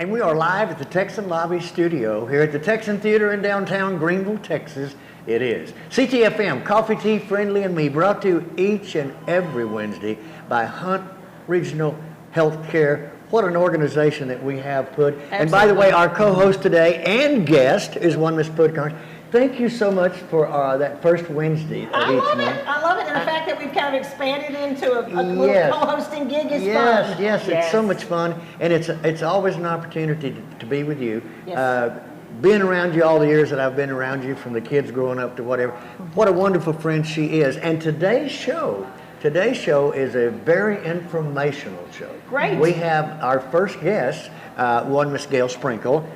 And we are live at the Texan Lobby Studio here at the Texan Theater in downtown Greenville, Texas. It is Ctfm, Coffee, Tea, Friendly, and Me, brought to you each and every Wednesday by Hunt Regional Healthcare. What an organization that we have put. Absolutely. And by the way, our co-host today and guest is one Miss Kearns. Thank you so much for that first Wednesday of each month. I love it. And the fact that we've kind of expanded into a little co-hosting gig is fun. Yes, it's so much fun. And it's always an opportunity to be with you. Yes. Being around you all the years that I've been around you, from the kids growing up to whatever, what a wonderful friend she is. And today's show is a very informational show. Great. We have our first guest, one Miss Gail Sprinkle,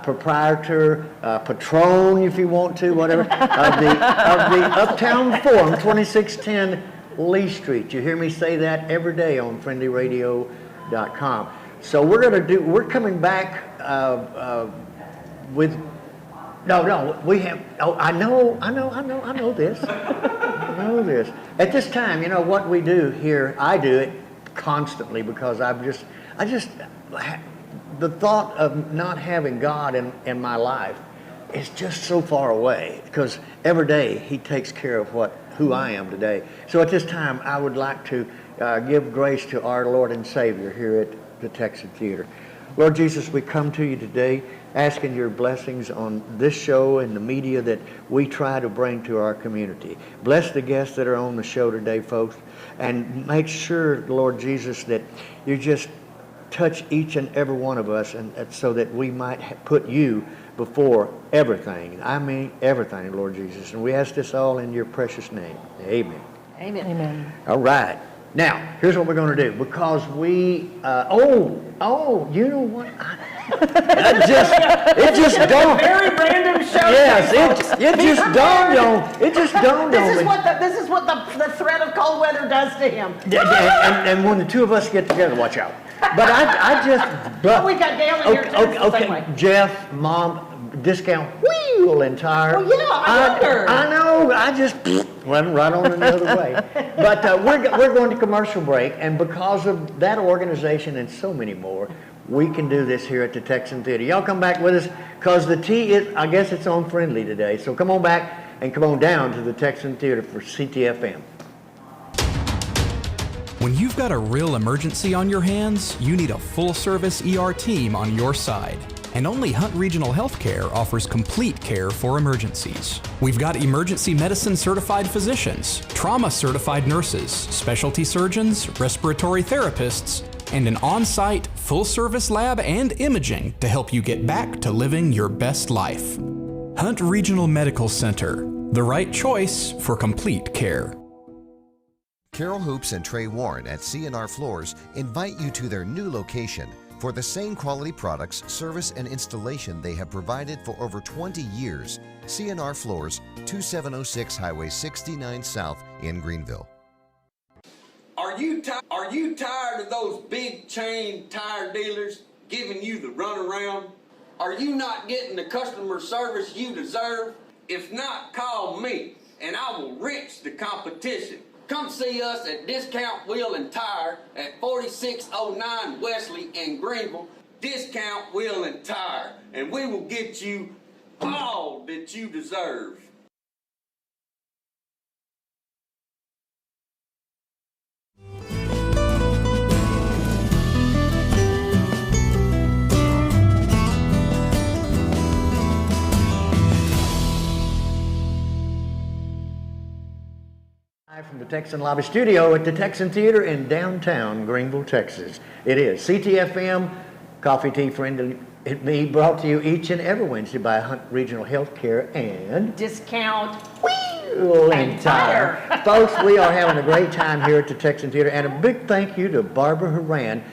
proprietor, patron, if you want to, whatever, of the Uptown Forum, 2610 Lee Street. You hear me say that every day on friendlyradio.com. So we're coming back with, we have, I know this. I know this. At this time, you know what we do here, I do it constantly because the thought of not having God in my life is just so far away, because every day He takes care of who I am today. So at this time, I would like to give grace to our Lord and Savior here at the Texan Theater. Lord Jesus, we come to you today asking your blessings on this show and the media that we try to bring to our community. Bless the guests that are on the show today, folks, and make sure, Lord Jesus, that you just touch each and every one of us, and so that we might put you before everything. I mean everything, Lord Jesus. And we ask this all in your precious name. Amen. Amen. Amen. All right. Now, here's what we're going to do. Because we, you know what? It just dawned. Very random show. Yes, it just dawned on me. This is what the threat of cold weather does to him. And when the two of us get together, watch out. But we got Gail in here too. Okay, Jeff, Mom, discount wheel and tire. Well, yeah, I wonder. I know. I just went right on another way. But we're going to commercial break, and because of that organization and so many more, we can do this here at the Texan Theater. Y'all come back with us, because the tea is, I guess it's on Friendly today. So come on back and come on down to the Texan Theater for Ctfm. When you've got a real emergency on your hands, you need a full-service ER team on your side. And only Hunt Regional Healthcare offers complete care for emergencies. We've got emergency medicine certified physicians, trauma certified nurses, specialty surgeons, respiratory therapists, and an on-site full-service lab and imaging to help you get back to living your best life. Hunt Regional Medical Center, the right choice for complete care. Carol Hoops and Trey Warren at C&R Floors invite you to their new location for the same quality products, service, and installation they have provided for over 20 years. C&R Floors, 2706 Highway 69 South in Greenville. Are you tired of those big chain tire dealers giving you the runaround? Are you not getting the customer service you deserve? If not, call me and I will wrench the competition. Come see us at Discount Wheel and Tire at 4609 Wesley in Greenville. Discount Wheel and Tire, and we will get you all that you deserve. From the Texan Lobby Studio at the Texan Theater in downtown Greenville, Texas. It is Ctfm, Coffee, Tea, Friendly, Me, brought to you each and every Wednesday by Hunt Regional Healthcare and Discount Wheel and Tire. Folks, we are having a great time here at the Texan Theater, and a big thank you to Barbara Horan.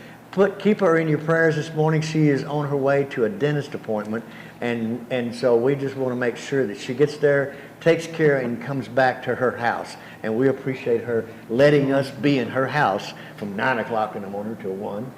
Keep her in your prayers this morning. She is on her way to a dentist appointment, and so we just want to make sure that she gets there, takes care, and comes back to her house. And we appreciate her letting us be in her house from 9 o'clock in the morning till 1.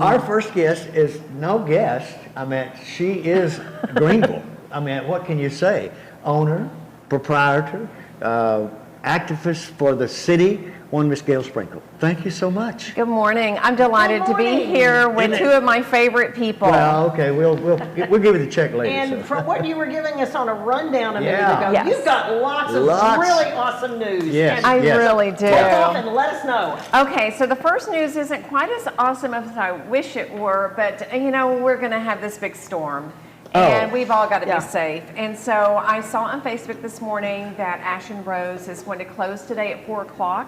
Our first guest is no guest. I mean, she is Greenville. I mean, what can you say? Owner, proprietor, activist for the city, one Miss Gail Sprinkle. Thank you so much. Good morning. I'm delighted to be here with two of my favorite people. Well, okay, we'll give you the check later. And from what you were giving us on a rundown a minute Yeah. ago, Yes. you've got lots of really awesome news. Yes. And I Yes. really do. take off and let us know. Okay, so the first news isn't quite as awesome as I wish it were, but you know, we're going to have this big storm. And we've all got to be safe. And so I saw on Facebook this morning that Ashen Rose is going to close today at 4 o'clock,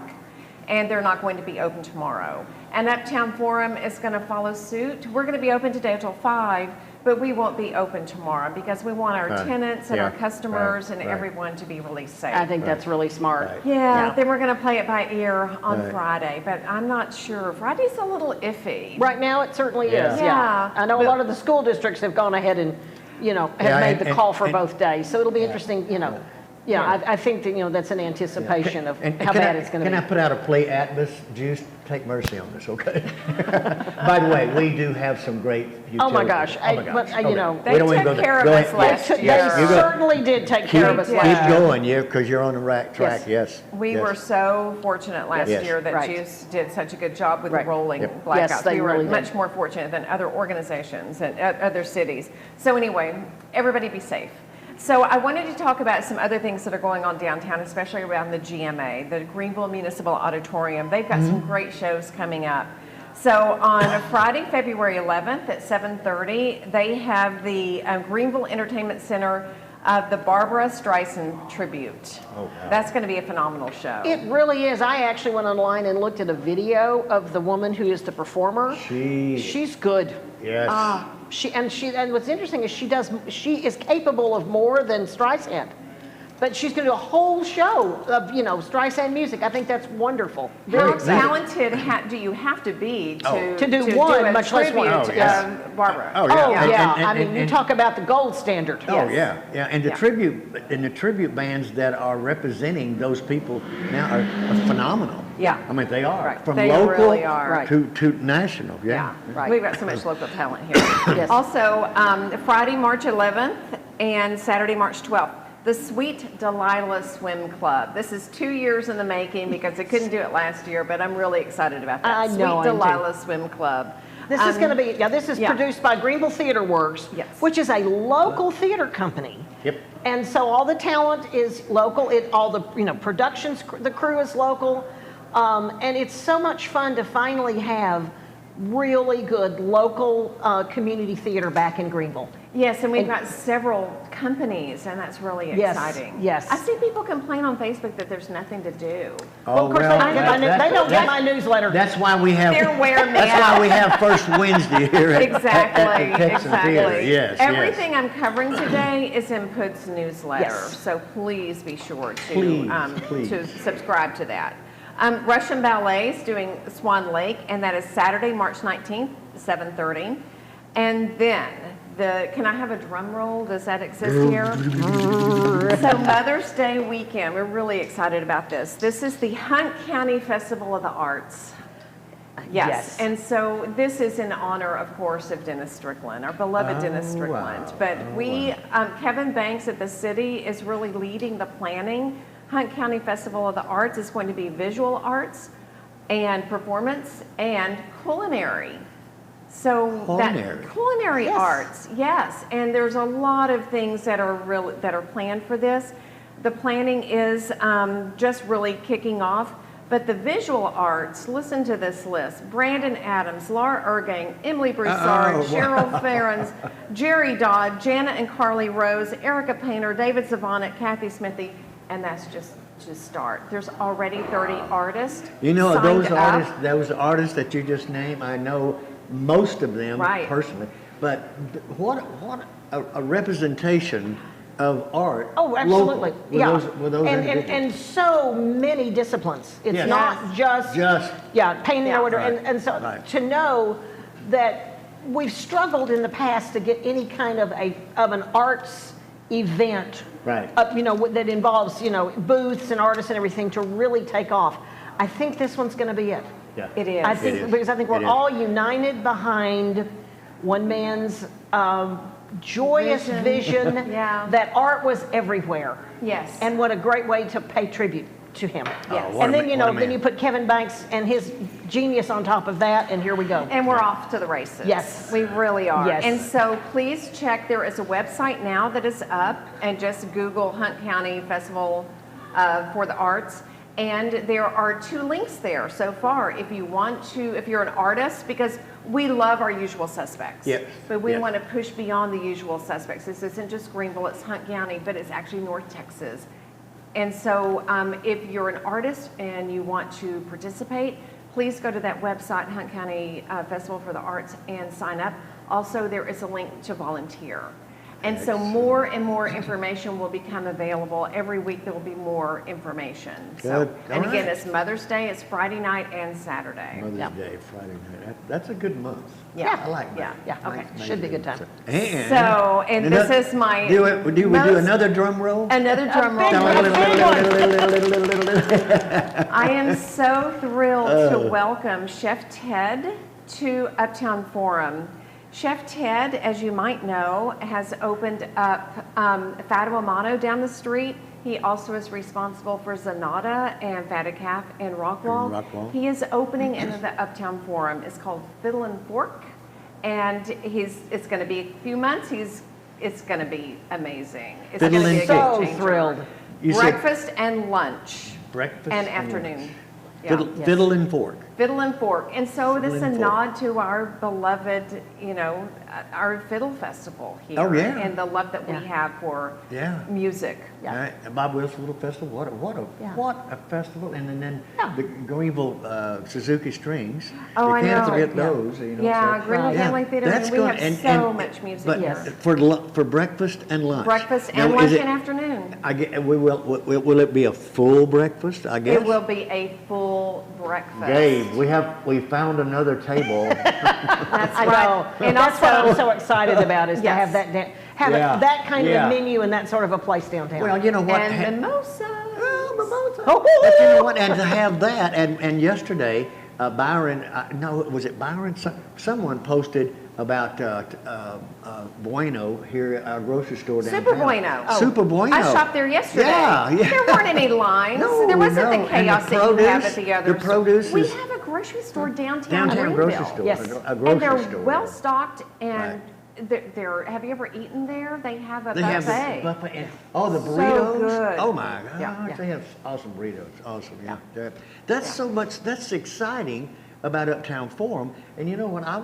and they're not going to be open tomorrow. And Uptown Forum is going to follow suit. We're going to be open today until 5, but we won't be open tomorrow because we want our tenants and our customers and everyone to be really safe. I think that's really smart. Yeah, then we're going to play it by ear on Friday, but I'm not sure. Friday's a little iffy. Right now, it certainly is. Yeah. I know a lot of the school districts have gone ahead and, have made the call for both days. So it'll be interesting, I think that, that's an anticipation of how bad it's going to be. Can I put out a plea, Atlas Juice? Take mercy on us, okay? By the way, we do have some great utilities. Oh my gosh. They We took don't even care of go us ahead. last They year. certainly did take care of us Keep last Keep year. going, because you're on the right track, yes. We yes. were so fortunate last Yes. year that Right. Juice did such a good job with Right. the rolling Yep. blackouts. Yes, they we were really did. much more fortunate than other organizations and other cities. So anyway, everybody be safe. So I wanted to talk about some other things that are going on downtown, especially around the GMA, the Greenville Municipal Auditorium. They've got some great shows coming up. So on Friday, February 11th at 7:30, they have the Greenville Entertainment Center the Barbara Streisand tribute. Oh, wow. That's going to be a phenomenal show. It really is. I actually went online and looked at a video of the woman who is the performer. She's good. Yes. And what's interesting is she is capable of more than Streisand. But she's going to do a whole show of, Streisand music. I think that's wonderful. How talented do you have to be to do one, a much less one. tribute Oh, yes. to Barbara? Oh, yeah. Oh, And- yeah. and- I mean, you and- talk about the gold standard. Oh yeah, and the Yeah. tribute bands that are representing those people now are phenomenal. Yeah. I mean they are Right. from They local really are. to national. Yeah. Yeah, Right. We've got so much local talent here. Yes. Also, Friday, March 11th and Saturday, March 12th, the Sweet Delilah Swim Club. This is 2 years in the making because I couldn't do it last year, but I'm really excited about that. I know, I Sweet am too. Delilah Swim Club. This is going to be, this is produced by Greenville Theater Works, Yes. which is a local theater company. Yep. And so all the talent is local. All the productions, the crew is local, and it's so much fun to finally have really good local community theater back in Greenville. Yes, and we've got several companies, and that's really Yes, exciting. yes. I see people complain on Facebook that there's nothing to do. Well, of course, they don't get my newsletter. That's why we have. They're wearing me That's out. why we have First Wednesday here at, Exactly, at the Texan exactly. Theater. Yes. Everything I'm covering today is in Put's newsletter, Yes. so please be sure to Please. to subscribe to that. Russian Ballet is doing Swan Lake, and that is Saturday, March 19th, 7:30. And then can I have a drum roll? Does that exist here? So Mother's Day weekend, we're really excited about this. This is the Hunt County Festival of the Arts. Yes. And so this is in honor, of course, of Dennis Strickland, our beloved Dennis Strickland. wow. But Kevin Banks at the city is really leading the planning. Hunt County Festival of the Arts is going to be visual arts and performance and culinary. So culinary Yes. arts, yes. And there's a lot of things that are planned for this. The planning is just really kicking off. But the visual arts, listen to this list: Brandon Adams, Laura Ergang, Emily Broussard, Cheryl Ferrens, Jerry Dodd, Janet and Carly Rose, Erica Painter, David Zavonik, Kathy Smithy, and that's just to start. There's already 30 artists. Those artists that you just named, I know most of them personally. But what a representation of art. Oh, absolutely. With those and so many disciplines. It's not just painting or whatever. Right. And so to know that we've struggled in the past to get any kind of an arts event, that involves booths and artists and everything to really take off. I think this one's going to be it. Yeah. It is. Because I think we're all united behind one man's joyous vision Yeah. that art was everywhere. Yes. And what a great way to pay tribute. to him. Yes. And then, then you put Kevin Banks and his genius on top of that, and here we go. And we're off to the races. Yes. We really are. Yes. And so please check, there is a website now that is up, and just Google Hunt County Festival for the Arts. And there are 2 links there so far if you want to, if you're an artist, because we love our usual suspects. Yep. But we Yep. want to push beyond the usual suspects. This isn't just Greenville, it's Hunt County, but it's actually North Texas. And so if you're an artist and you want to participate, please go to that website, Hunt County Festival for the Arts, and sign up. Also, there is a link to volunteer. And so more and more information will become available. Every week there will be more information. So, Good. and All again, right. it's Mother's Day, it's Friday night and Saturday. Mother's Day, Friday night. That's a good month. Yeah. I like Yeah. that. Yeah, okay. Should be a good time. And So, and this is my do we do most- another drum roll? Another drum roll. I am so thrilled to welcome Chef Ted to Uptown Forum. Chef Ted, as you might know, has opened up Fado Amano down the street. He also is responsible for Zanata and Fatted Calf in Rockwall. Rockwall. He is opening into the Uptown Forum. It's called Fiddle and Fork, and it's going to be a few months. It's going to be amazing. It's going to Fiddle be and a Fork. game So changer. thrilled. You said Breakfast and lunch. breakfast and lunch. afternoon. Yeah. Fiddle and fork. Fiddle and Fork. And so this is a and fork. nod to our beloved, our fiddle festival here. Oh, yeah. And the love that we have for Yeah. music. Yeah. All right. And Bob Wilson Little Festival. What a festival! And then Yeah. the Greenville Suzuki Strings. Oh, you I can't know. forget those. Yeah, so- Greenville Family Theater. That's We good. have so much music. But Yes. for breakfast and lunch. Breakfast Now, and is lunch it- and afternoon. Will it be a full breakfast? I guess It will be a full breakfast. Gabe, we found another table. That's I right. know. And That's also, what I'm so excited about, is to Yes. have that, Yeah. that kind of Yeah. a menu and that sort of a place downtown. Well, you know what? and mimosas. Mimosa. Oh, But you know what? And to have that, and yesterday, Byron, no, was it Byron? Someone posted about Bueno here at our grocery store downtown. Super Bueno. Super Bueno. I shopped there yesterday. Yeah, yeah. There weren't any lines. No, there wasn't no. the And chaos the that you have produce- at the others. the produce we is- have a grocery store downtown Downtown Greenville. grocery store. Yes. A grocery And they're store. well stocked, and Right. they're. Have you ever eaten there? They have a They buffet. have the buffet. And, the So burritos. good. Oh my gosh, Yeah. they have awesome burritos. Awesome, yeah. That's so much. That's exciting about Uptown Forum. And you know what? I'll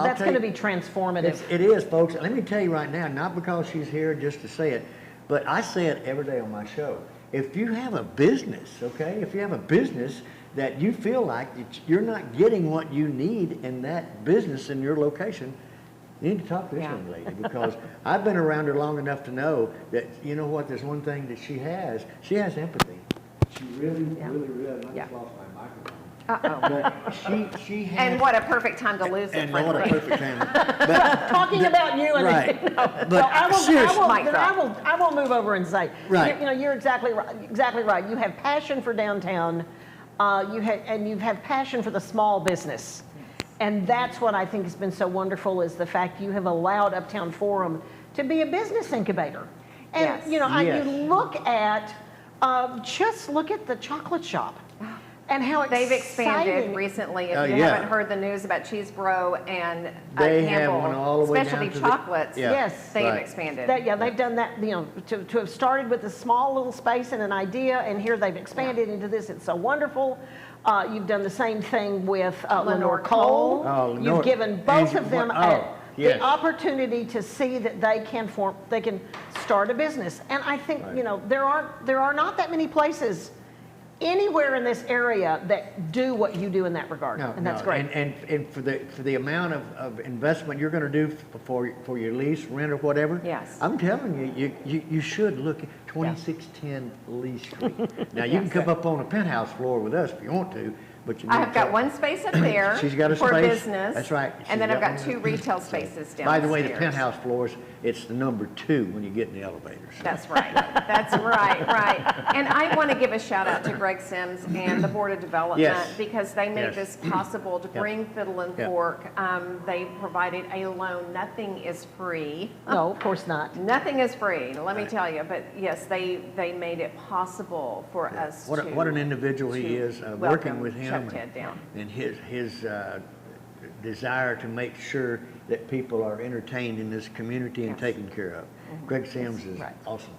that's tell going to you- be transformative. It is, folks. Let me tell you right now, not because she's here just to say it, but I say it every day on my show. If you have a business, okay, if you have a business that you feel like you're not getting what you need in that business in your location, you need to talk to this young lady, because I've been around her long enough to know that, you know what, there's one thing that she has empathy. She really, I Yeah. just lost my microphone. Uh-oh. But she has... And what a perfect time to lose it, And what a frankly. perfect time. But, Talking about you and right. no. But seriously. I will move over and say, Right. you're exactly right. Exactly right. You have passion for downtown, you have passion for the small business, and that's what I think has been so wonderful, is the fact you have allowed Uptown Forum to be a business incubator. And Yes. Yes. you look at just look at the chocolate shop. And how They've expanded exciting. recently. If Oh, you yeah. haven't heard the news about Cheese Bro and They have Campbell, one all the way down specialty to the- chocolates, Yeah. Yes. they have Right. expanded. They've done that, to have started with a small little space and an idea, and here they've expanded into this. It's so wonderful. You've done the same thing with Lenore Cole. Oh, Lenore. You've given both Angie, of them yes. the opportunity to see that they can start a business. And I think, there are not that many places anywhere in this area that do what you do in that regard, and that's great. And for the amount of investment you're going to do for your lease, rent, or whatever. Yes. I'm telling you should look at 2610 Lee Street. Now you can come up on a penthouse floor with us if you want to, but you need I've got one space up there She's got a for space. Business. That's right. And then She's I've got one. 2 retail spaces downstairs. By the way, the penthouse floors, it's the number 2 when you get in the elevators. That's right. That's right. And I want to give a shout out to Greg Sims and the Board of Development Yes. because they made Yes. this possible to bring Fiddle and Yep. Fork. They provided a loan. Nothing is free. No, of course not. Nothing is free, let me tell you. But yes, they made it possible for us to. What an individual he is, working with him. Chuck Ted down. And his desire to make sure that people are entertained in this community and taken care of. Greg Sims is awesome.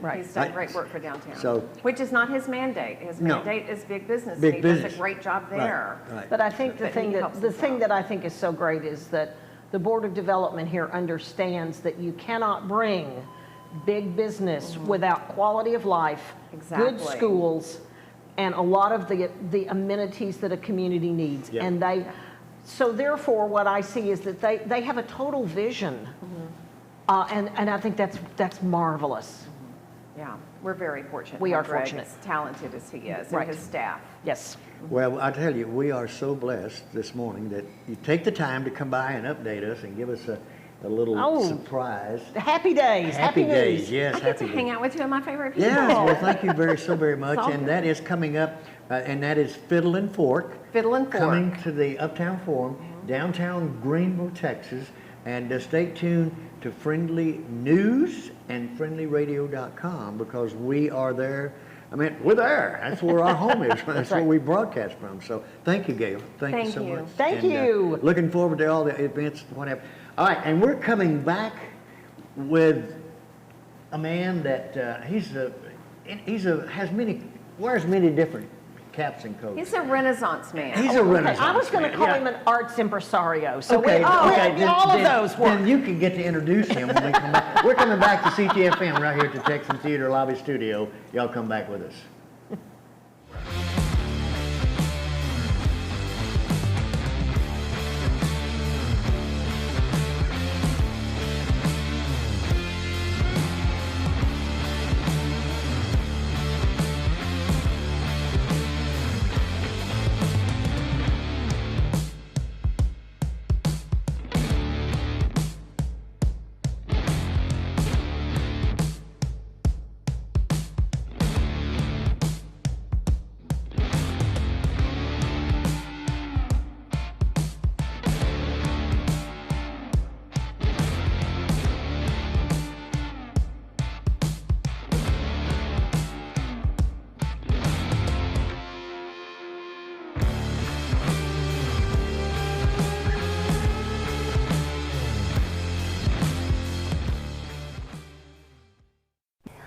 Right. He's done great work for downtown. So- Which is not his mandate. His No. mandate is big business. Big and he does business. a great job there. Right. But I think the But thing he that helps the us thing out. that I think is so great is that the Board of Development here understands that you cannot bring big business without quality of life, good Exactly. schools, and a lot of the amenities that a community needs. Yeah. And so therefore, what I see is that they have a total vision, and I think that's marvelous. Yeah, we're very fortunate. We to are have Greg fortunate. as talented as he is, Right. and his staff. Yes. Well, I tell you, we are so blessed this morning that you take the time to come by and update us and give us a little Oh. surprise. Happy days. Happy days, news. yes, I get happy to days. hang out with 2 of my favorite people. Yes, well, thank you so very much. all And good. that is coming up, and that is Fiddle and Fork. Fiddle and Fork. Coming to the Uptown Forum, downtown Greenville, Texas. And stay tuned to Friendlee News and friendlyradio.com because we are there. I mean, we're there. That's where our home is. That's where we broadcast from. So thank you, Gail. Thank you so Thank you. much. Thank And, you. Looking forward to all the events, whatever. All right, and we're coming back with a man that wears many different caps and coats. He's a Renaissance man. He's a Renaissance I was going to man, call yeah. him an arts impresario. So Okay, we, okay, all of those work. Then you can get to introduce him when we come back. We're coming back to Ctfm right here at the Texan Theater Lobby Studio. Y'all come back with us.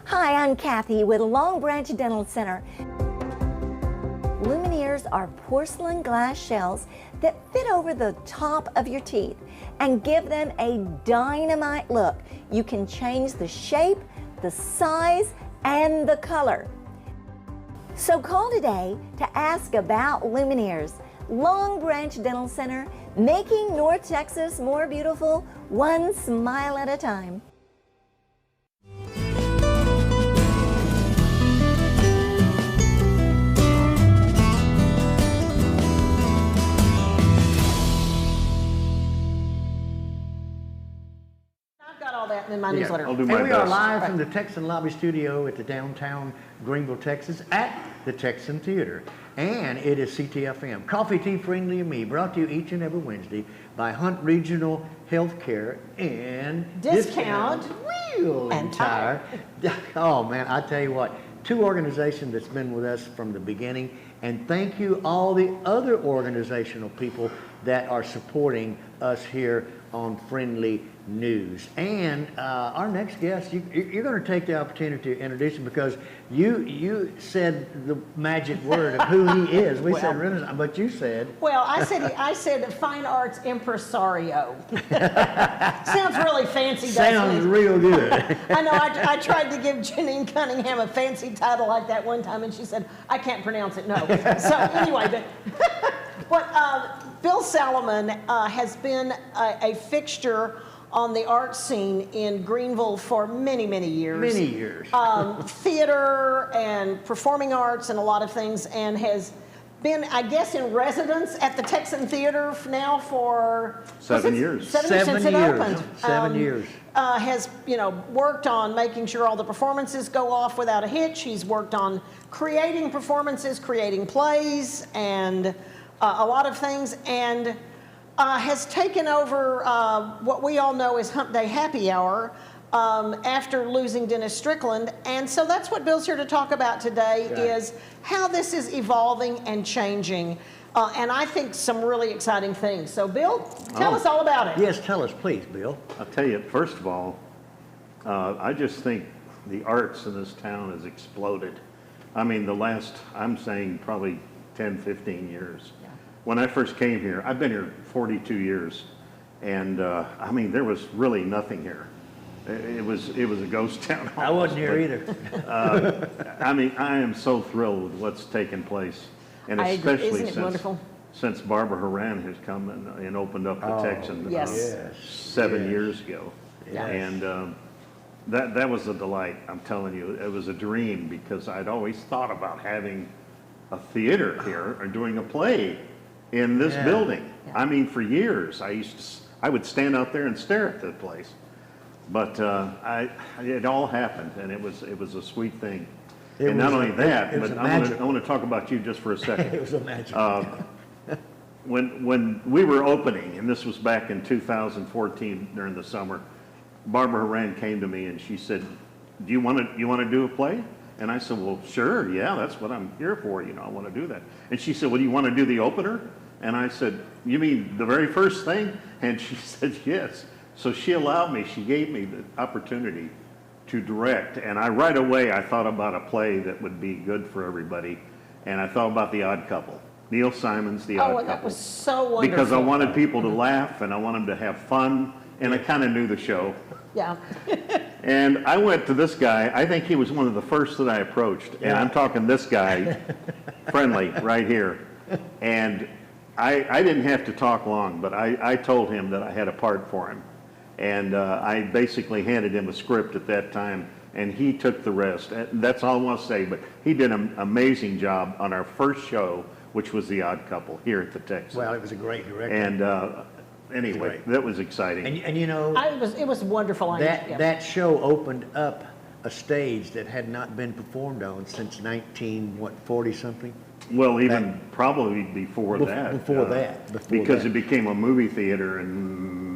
Hi, I'm Kathy with Long Branch Dental Center. Lumineers are porcelain glass shells that fit over the top of your teeth and give them a dynamite look. You can change the shape, the size, and the color. So call today to ask about Lumineers. Long Branch Dental Center, making North Texas more beautiful, one smile at a time. I've got all that in my newsletter. And we are live from the Texan Lobby Studio at the downtown Greenville, Texas, at the Texan Theater. And it is Ctfm, Coffee, Tea, Friendly, and Me, brought to you each and every Wednesday by Hunt Regional Healthcare and Discount Wheel and Tire. Oh man, I tell you what, 2 organizations that's been with us from the beginning, and thank you all the other organizational people that are supporting us here on Friendly News. And our next guest, you're going to take the opportunity to introduce him because you said the magic word of who he is. We said Renaissance, but you said. Well, I said fine arts impresario. Sounds really fancy, doesn't Sounds it? real good. I know. I tried to give Janine Cunningham a fancy title like that one time, and she said, I can't pronounce it, no. So anyway, but Bill Salamon has been a fixture on the art scene in Greenville for many, many years. Many years. Theater and performing arts and a lot of things, and has been, I guess, in residence at the Texan Theater now for 7 years. 7 years since it opened. 7 years. Has, worked on making sure all the performances go off without a hitch. He's worked on creating performances, creating plays, and a lot of things, and has taken over what we all know as Hump Day Happy Hour after losing Dennis Strickland. And so that's what Bill's here to talk about today, is how this is evolving and changing. And I think some really exciting things. So Bill, tell us all about it. Yes, tell us, please, Bill. I'll tell you, first of all, I just think the arts in this town has exploded. I mean, the last, I'm saying probably 10, 15 years. Yeah. When I first came here, I've been here 42 years, and I mean, there was really nothing here. It was a ghost town. I wasn't here either. I mean, I am so thrilled with what's taken place, and especially since Barbara Horan has come and opened up the Texan 7 years ago. Yes. And that was a delight. I'm telling you, it was a dream, because I'd always thought about having a theater here or doing a play in this building. Yeah. I mean, for years I would stand out there and stare at the place. But it all happened, and it was a sweet thing. And not only that, but I want to talk about you just for a second. It was a magic. When we were opening, and this was back in 2014 during the summer, Barbara Horan came to me and she said, "Do you want to do a play?" And I said, "Well, sure, yeah, that's what I'm here for. I want to do that." And she said, "Well, do you want to do the opener?" And I said, "You mean the very first thing?" And she said, "Yes." So she allowed me, she gave me the opportunity to direct, and right away I thought about a play that would be good for everybody, and I thought about The Odd Couple. Neil Simon's The Odd Couple. That was so wonderful. Because I wanted people to laugh, and I wanted them to have fun, and I kind of knew the show. Yeah. And I went to this guy, I think he was one of the first that I approached, and I'm talking this guy, Friendlee, right here. And I didn't have to talk long, but I told him that I had a part for him. And I basically handed him a script at that time, and he took the rest. That's all I want to say, but he did an amazing job on our first show, which was The Odd Couple here at the Texan. Well, it was a great director. And anyway, that was exciting. And it was wonderful. That show opened up a stage that had not been performed on since 1940 something. Well, even probably before that. Before that. Because it became a movie theater in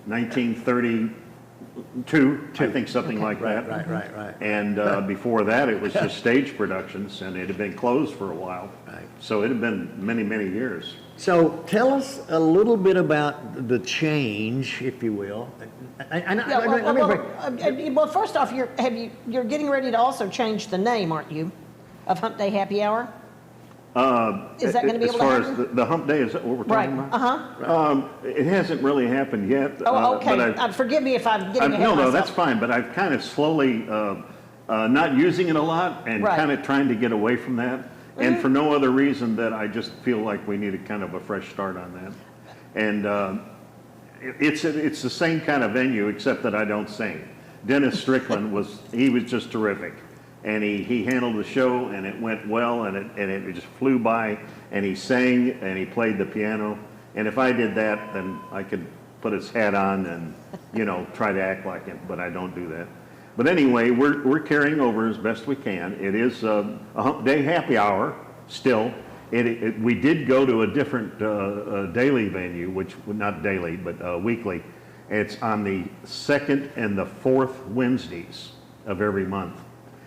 1932, I think, something like that. Right. And before that, it was just stage productions, and it had been closed for a while. Right. So it had been many, many years. So tell us a little bit about the change, if you will. Well, first off, you're getting ready to also change the name, aren't you, of Hump Day Happy Hour? Is that going to be able to happen? As far as the hump day, is that what we're talking about? It hasn't really happened yet. Oh, okay. Forgive me if I'm getting ahead of myself. No, that's fine, but I've kind of slowly, not using it a lot and kind of trying to get away from that. And for no other reason that I just feel like we need a kind of a fresh start on that. And it's the same kind of venue, except that I don't sing. Dennis Strickland was just terrific. And he handled the show, and it went well, and it just flew by, and he sang, and he played the piano. And if I did that, then I could put his hat on and, try to act like him, but I don't do that. But anyway, we're carrying over as best we can. It is a Hump Day Happy Hour still. We did go to a different daily venue, which, not daily, but weekly. It's on the second and the fourth Wednesdays of every month.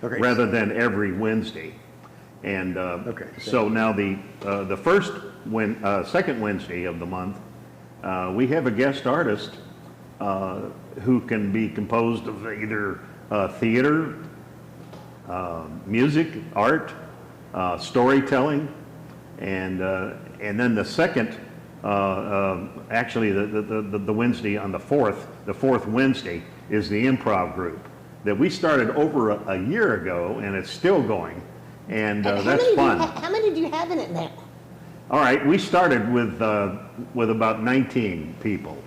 Okay. Rather than every Wednesday. And so now the second Wednesday of the month, we have a guest artist who can be composed of either theater, music, art, storytelling, and then the second, actually the Wednesday on the fourth Wednesday is the improv group that we started over a year ago, and it's still going, and that's fun. How many do you have in it now? All right, we started with about 19 people,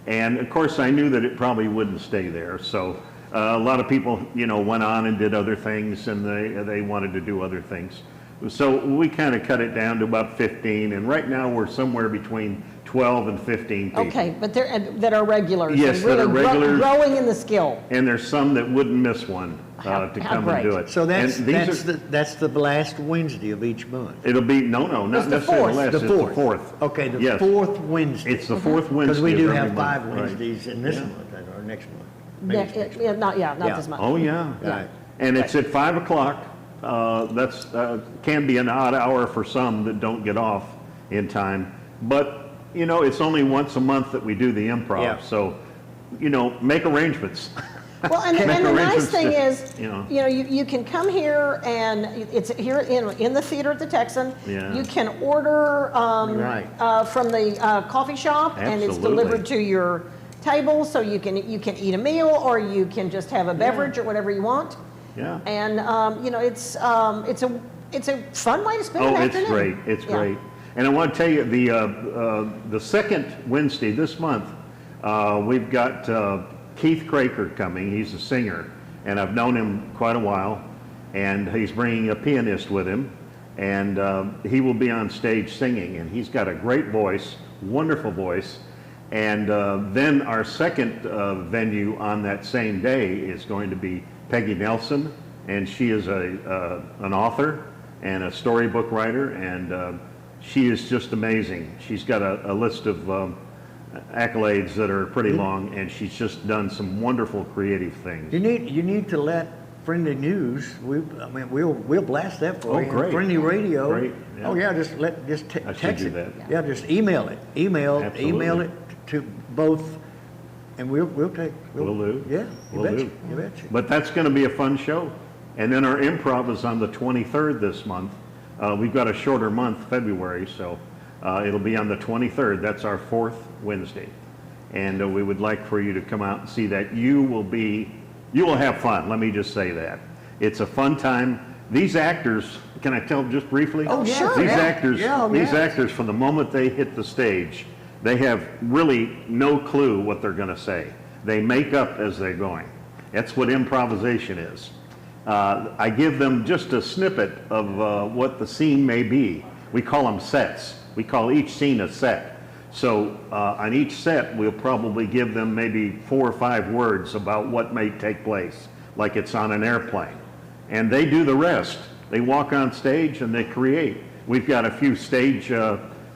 and of course I knew that it probably wouldn't stay there, so a lot of people went on and did other things, and they wanted to do other things. So we kind of cut it down to about 15, and right now we're somewhere between 12 and 15 people. Okay, but that are regulars. Yes, and really that are regulars. growing in the skill. And there's some that wouldn't miss one to come and do it. So that's And these are- that's the last Wednesday of each month. It'll be, not It's the necessarily fourth. last, The it's fourth. the fourth. Okay, the Yes. fourth Wednesday. It's the fourth Wednesday. Because we do of have every 5 month, right. Wednesdays in this Yeah. month, or next month. Maybe it's next month. Not Yeah. this month. Oh, yeah. Right. And it's at 5 o'clock. That's, can be an odd hour for some that don't get off in time. But, you know, it's only once a month that we do the improv. Yeah. So, you know, make arrangements. Well, and the nice arrangements thing to- is, you can come here, and it's here in the theater at the Texan. Yeah. You can order Right. from the coffee shop, and it's Absolutely. delivered to your table, so you can eat a meal, or you can just have a beverage or whatever you want. Yeah. And it's a fun way to spend an Oh, it's afternoon. great, it's Yeah. great. And I want to tell you, the second Wednesday this month, we've got Keith Craker coming. He's a singer, and I've known him quite a while, and he's bringing a pianist with him, and he will be on stage singing, and he's got a great voice, wonderful voice. And then our second venue on that same day is going to be Peggy Nelson, and she is an author and a storybook writer, and she is just amazing. She's got a list of accolades that are pretty long, and she's just done some wonderful creative things. You need to let Friendly News. We'll blast that for Oh, you. great. Friendly Radio. Great, yeah. Oh yeah, just I should text do it. that. Yeah, just email it. Email Absolutely. it to both, and we'll take. Will do. Yeah, you Will betcha. do. You betcha. But that's going to be a fun show. And then our improv is on the 23rd this month. We've got a shorter month, February, so it'll be on the 23rd. That's our fourth Wednesday. And we would like for you to come out and see that. You will have fun, let me just say that. It's a fun time. These actors, can I tell just briefly? Oh, yeah, These yeah. actors, Yeah, these yeah. actors, from the moment they hit the stage, they have really no clue what they're going to say. They make up as they're going. That's what improvisation is. I give them just a snippet of what the scene may be. We call them sets. We call each scene a set. So on each set, we'll probably give them maybe 4 or 5 words about what may take place, like it's on an airplane. And they do the rest. They walk on stage and they create. We've got a few stage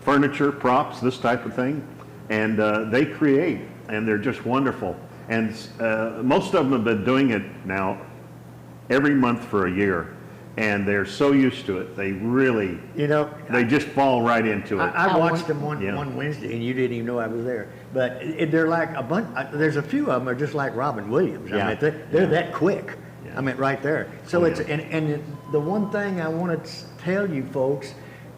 furniture, props, this type of thing, and they create, and they're just wonderful. And most of them have been doing it now every month for a year, and they're so used to it. They really, they just fall right into it. I watched them one Wednesday, and you didn't even know I was there. But they're like a bunch. There's a few of them are just like Robin Williams. Yeah. I mean, they're that quick. Yeah. I mean, right there. So Oh, it's yeah. and the one thing I want to tell you folks,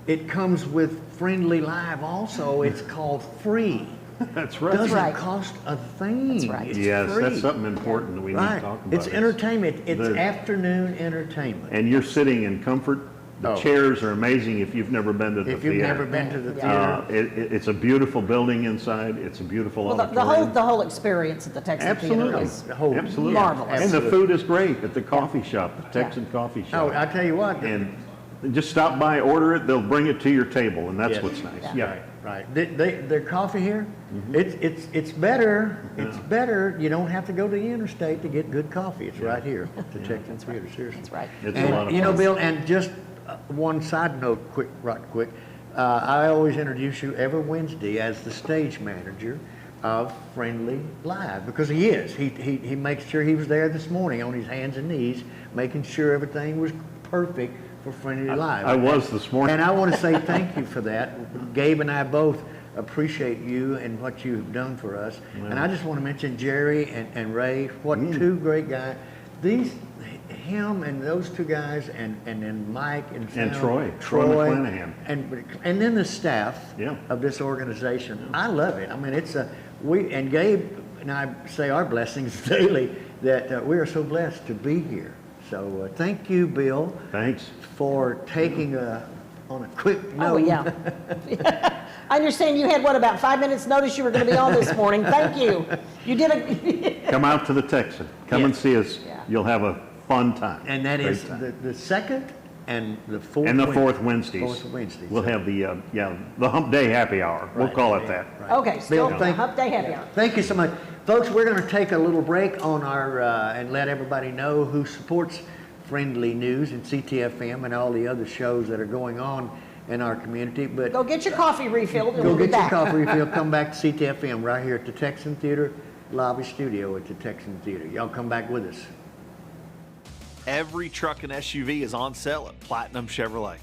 it comes with Friendly Live also. It's called free. That's right. Doesn't right. cost a thing. That's right. It's Yes, free. that's something important that we need to Right. talk about. It's entertainment. It's the- afternoon entertainment. And you're sitting in comfort. The Oh. chairs are amazing if you've never been to the If theater. you've never been to the theater, It's a beautiful building inside. It's a beautiful Well, auditorium. the whole experience at the Texan Theater Absolutely. is the whole Absolutely. marvelous. And the food is great at the coffee shop, the Texan coffee oh, shop. I tell you what. And just stop by, order it, they'll bring it to your table, and that's Yes. what's nice. Yeah. Right. Their coffee here, Mm-hmm. it's better. It's better. You don't have to go to the interstate to get good coffee. It's right here at the Texan Theater. Seriously. That's right. It's a lot of And you know, fun. Bill, and just one side note, quick. I always introduce you every Wednesday as the stage manager of Friendly Live, because he is. He makes sure he was there this morning on his hands and knees, making sure everything was perfect for Friendly Live. I was this morning. And I want to say thank you for that. Gabe and I both appreciate you and what you've done for us. And I just want to mention Jerry and Ray, what two great guys. Him and those two guys, and then Mike and Sam, Troy McClanahan. and then the staff Yeah. of this organization. I love it. I mean, and Gabe and I say our blessings daily that we are so blessed to be here. So thank you, Bill. Thanks. For taking on a quick note. Oh, yeah. I understand you had, about 5 minutes notice you were going to be on this morning. Thank you. You did a... Come out to the Texan. Come and see us. Yeah. You'll have a fun time. And that Great is time. the second and the fourth And the fourth Wednesdays. Fourth Wednesdays. We'll have the Hump Day Happy Hour. We'll Right, call it yeah, that. right. Okay, still Bill, the Hump Day Happy Hour. Thank you so much. Folks, we're going to take a little break on our, and let everybody know who supports Friendlee News and Ctfm and all the other shows that are going on in our community. But Go get your coffee refilled and go we'll be get your back. coffee refill. Come back to Ctfm right here at the Texan Theater Lobby Studio at the Texan Theater. Y'all come back with us. Every truck and SUV is on sale at Platinum Chevrolet.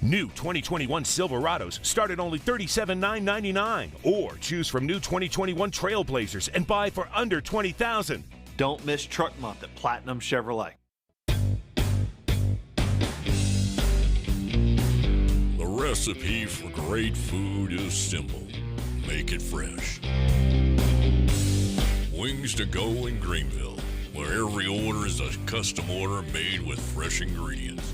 New 2021 Silverados start at only $37,999, or choose from new 2021 Trailblazers and buy for under $20,000. Don't miss Truck Month at Platinum Chevrolet. The recipe for great food is simple. Make it fresh. Wings to Go in Greenville, where every order is a custom order made with fresh ingredients.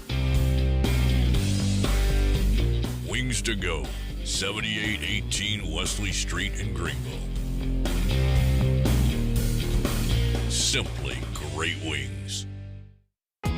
Wings to Go, 7818 Wesley Street in Greenville. Simply great wings.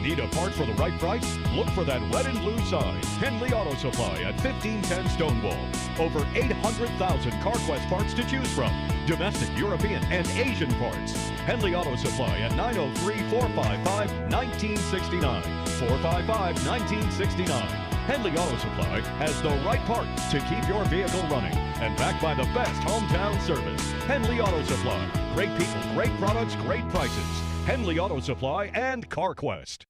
Need a part for the right price? Look for that red and blue sign. Henley Auto Supply at 1510 Stonewall. Over 800,000 CarQuest parts to choose from. Domestic, European, and Asian parts. Henley Auto Supply at 903-455-1969. 455-1969. Henley Auto Supply has the right part to keep your vehicle running, and backed by the best hometown service. Henley Auto Supply. Great people, great products, great prices. Henley Auto Supply and CarQuest.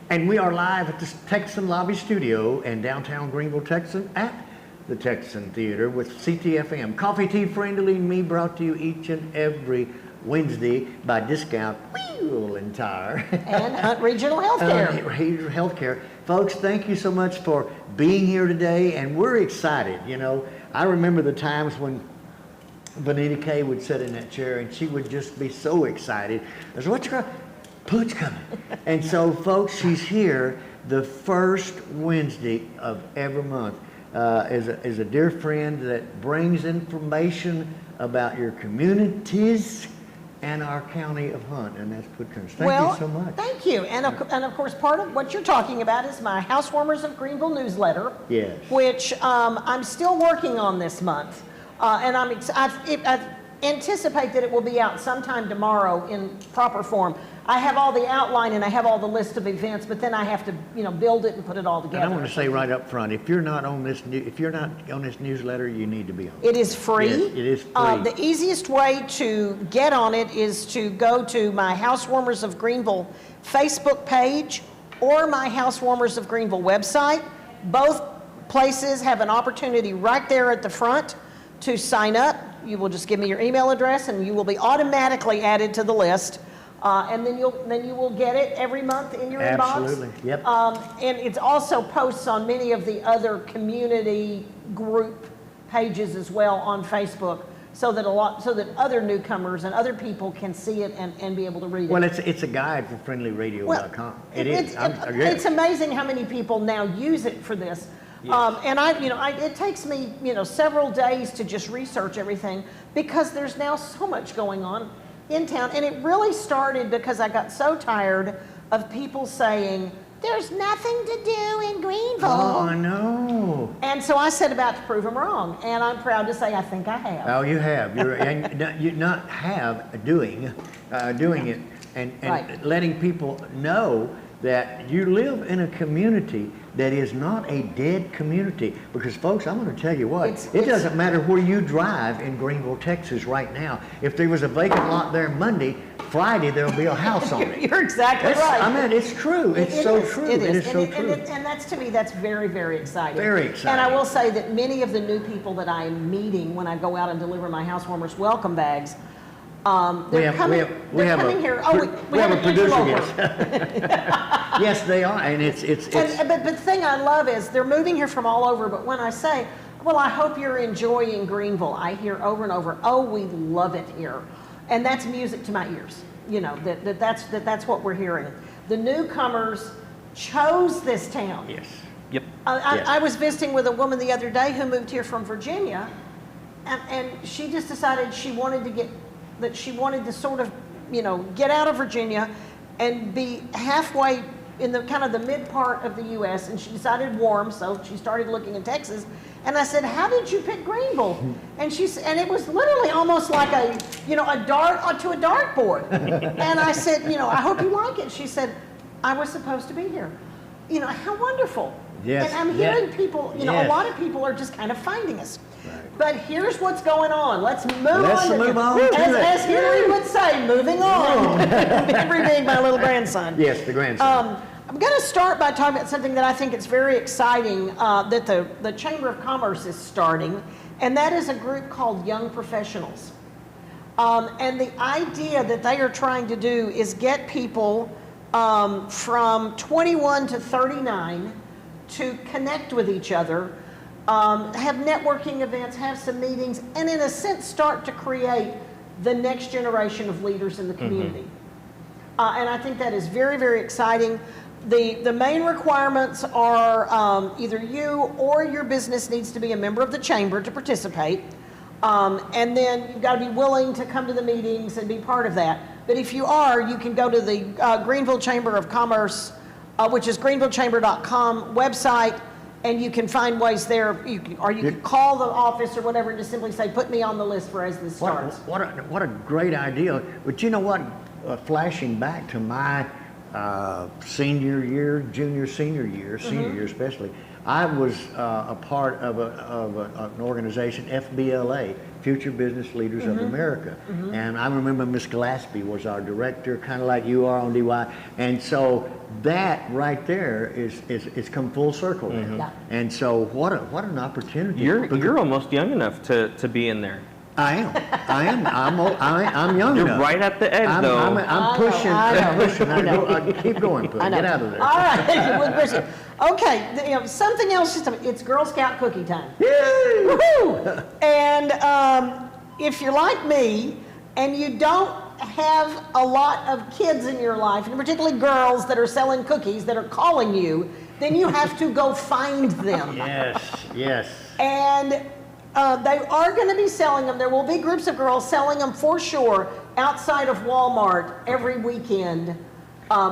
And we are live at the Texan Lobby Studio in downtown Greenville, Texas, at the Texan Theater with Ctfm. Coffee, tea, friendly, and me brought to you each and every Wednesday by Discount Wheel and Tire. And Hunt Regional Healthcare. Regional Healthcare. Folks, thank you so much for being here today, and we're excited. You know, I remember the times when Vanita Kay would sit in that chair and she would just be so excited. I said, "What's your Pooch coming?" And so, folks, she's here the first Wednesday of every month. Is a dear friend that brings information about your communities and our county of Hunt, and that's Kearns. Thank you so much. Thank you. And of course, part of what you're talking about is my Housewarmers of Greenville newsletter, yes, which I'm still working on this month. And I anticipate that it will be out sometime tomorrow in proper form. I have all the outline and I have all the list of events, but then I have to, build it and put it all together. And I want to say right up front, if you're not on this newsletter, you need to be on it. It is free. Yes, it is free. The easiest way to get on it is to go to my Housewarmers of Greenville Facebook page or my Housewarmers of Greenville website. Both places have an opportunity right there at the front to sign up. You will just give me your email address and you will be automatically added to the list. And then you will get it every month in your inbox. Absolutely, yep. And it also posts on many of the other community group pages as well on Facebook, so that other newcomers and other people can see it and be able to read it. Well, it's a guide for friendlyradio.com. It's amazing how many people now use it for this. Yes. And it takes me several days to just research everything because there's now so much going on in town. And it really started because I got so tired of people saying, "There's nothing to do in Greenville." Oh, I know. And so I set about to prove them wrong. And I'm proud to say I think I have. Oh, you have. You're not doing it and right, letting people know that you live in a community that is not a dead community. Because, folks, I'm going to tell you what, it doesn't matter where you drive in Greenville, Texas right now. If there was a vacant lot there Monday, Friday there'll be a house on it. You're exactly right. I mean, it's true. It's so true. It is so true. And that's, to me, that's very, very exciting. Very exciting. And I will say that many of the new people that I am meeting when I go out and deliver my Housewarmers welcome bags, they're coming here. We have a producer guest. Yes, they are, and it's. But the thing I love is they're moving here from all over. But when I say, "Well, I hope you're enjoying Greenville," I hear over and over, "Oh, we love it here," and that's music to my ears. That's what we're hearing. The newcomers chose this town. Yes. Yep. I was visiting with a woman the other day who moved here from Virginia, and she just decided she wanted to sort of, get out of Virginia and be halfway in the kind of the mid part of the U.S. and she decided warm, so she started looking in Texas. And I said, "How did you pick Greenville?" And and it was literally almost like a dart to a dartboard. And I said, "I hope you like it." She said, "I was supposed to be here." How wonderful. Yes. And I'm hearing people, a lot of people are just kind of finding us. Right. But here's what's going on. Let's move on. As Henry would say, moving on. Henry being my little grandson. Yes, the grandson. I'm going to start by talking about something that I think is very exciting that the Chamber of Commerce is starting, and that is a group called Young Professionals. And the idea that they are trying to do is get people from 21 to 39 to connect with each other, have networking events, have some meetings, and in a sense start to create the next generation of leaders in the community. And I think that is very, very exciting. The main requirements are either you or your business needs to be a member of the chamber to participate. And then you've got to be willing to come to the meetings and be part of that. But if you are, you can go to the Greenville Chamber of Commerce, which is greenvillechamber.com website, and you can find ways there. You can call the office or whatever and just simply say, "Put me on the list for as this starts." What a great idea. But you know what? Flashing back to my senior year, junior, senior year, especially, I was a part of an organization, FBLA, Future Business Leaders of America. And I remember Miss Gillespie was our director, kind of like you are on DY. And so that right there is come full circle. And so what an opportunity. You're almost young enough to be in there. I am. I'm young You're enough. right at the edge, though. I'm pushing. I know. Keep going, Pooh. Get out of there. All right. We'll push it. Okay. Something else. It's Girl Scout cookie time. Yay! Woohoo! And if you're like me and you don't have a lot of kids in your life, and particularly girls that are selling cookies that are calling you, then you have to go find them. Yes. And they are going to be selling them. There will be groups of girls selling them for sure outside of Walmart every weekend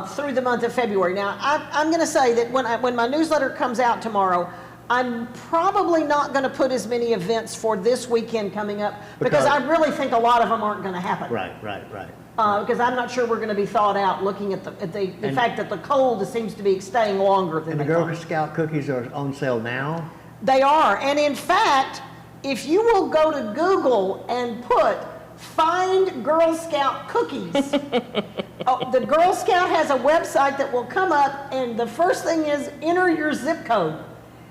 through the month of February. Now, I'm going to say that when my newsletter comes out tomorrow, I'm probably not going to put as many events for this weekend coming up because I really think a lot of them aren't going to happen. Right. Because I'm not sure we're going to be thawed out looking at the fact that the cold seems to be staying longer than the Girl Scout cookies are on sale now? They are. And in fact, if you will go to Google and put "Find Girl Scout Cookies," the Girl Scout has a website that will come up, and the first thing is enter your zip code,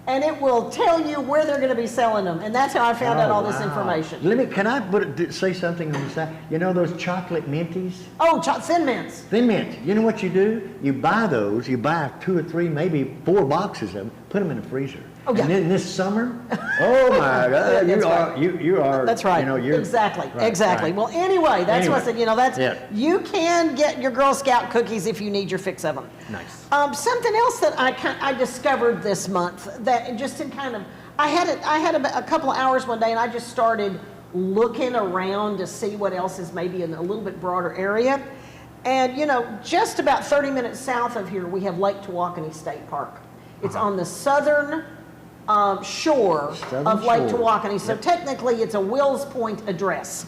and it will tell you where they're going to be selling them. And that's how I found out all this information. Can I say something on the side? You know those chocolate minties? Oh, Thin Mints. Thin Mints. You know what you do? You buy those. You buy 2 or 3, maybe 4 boxes of them. Put them in the freezer. Oh, yeah. And then this summer, oh my God, you are. That's right. Exactly. Right. Well, anyway, you can get your Girl Scout cookies if you need your fix of them. Nice. Something else that I discovered this month that just in kind of I had a couple of hours one day and I just started looking around to see what else is maybe in a little bit broader area. And just about 30 minutes south of here, we have Lake Tawakanee State Park. It's on the southern shore of Lake Tawakanee. So technically it's a Wills Point address.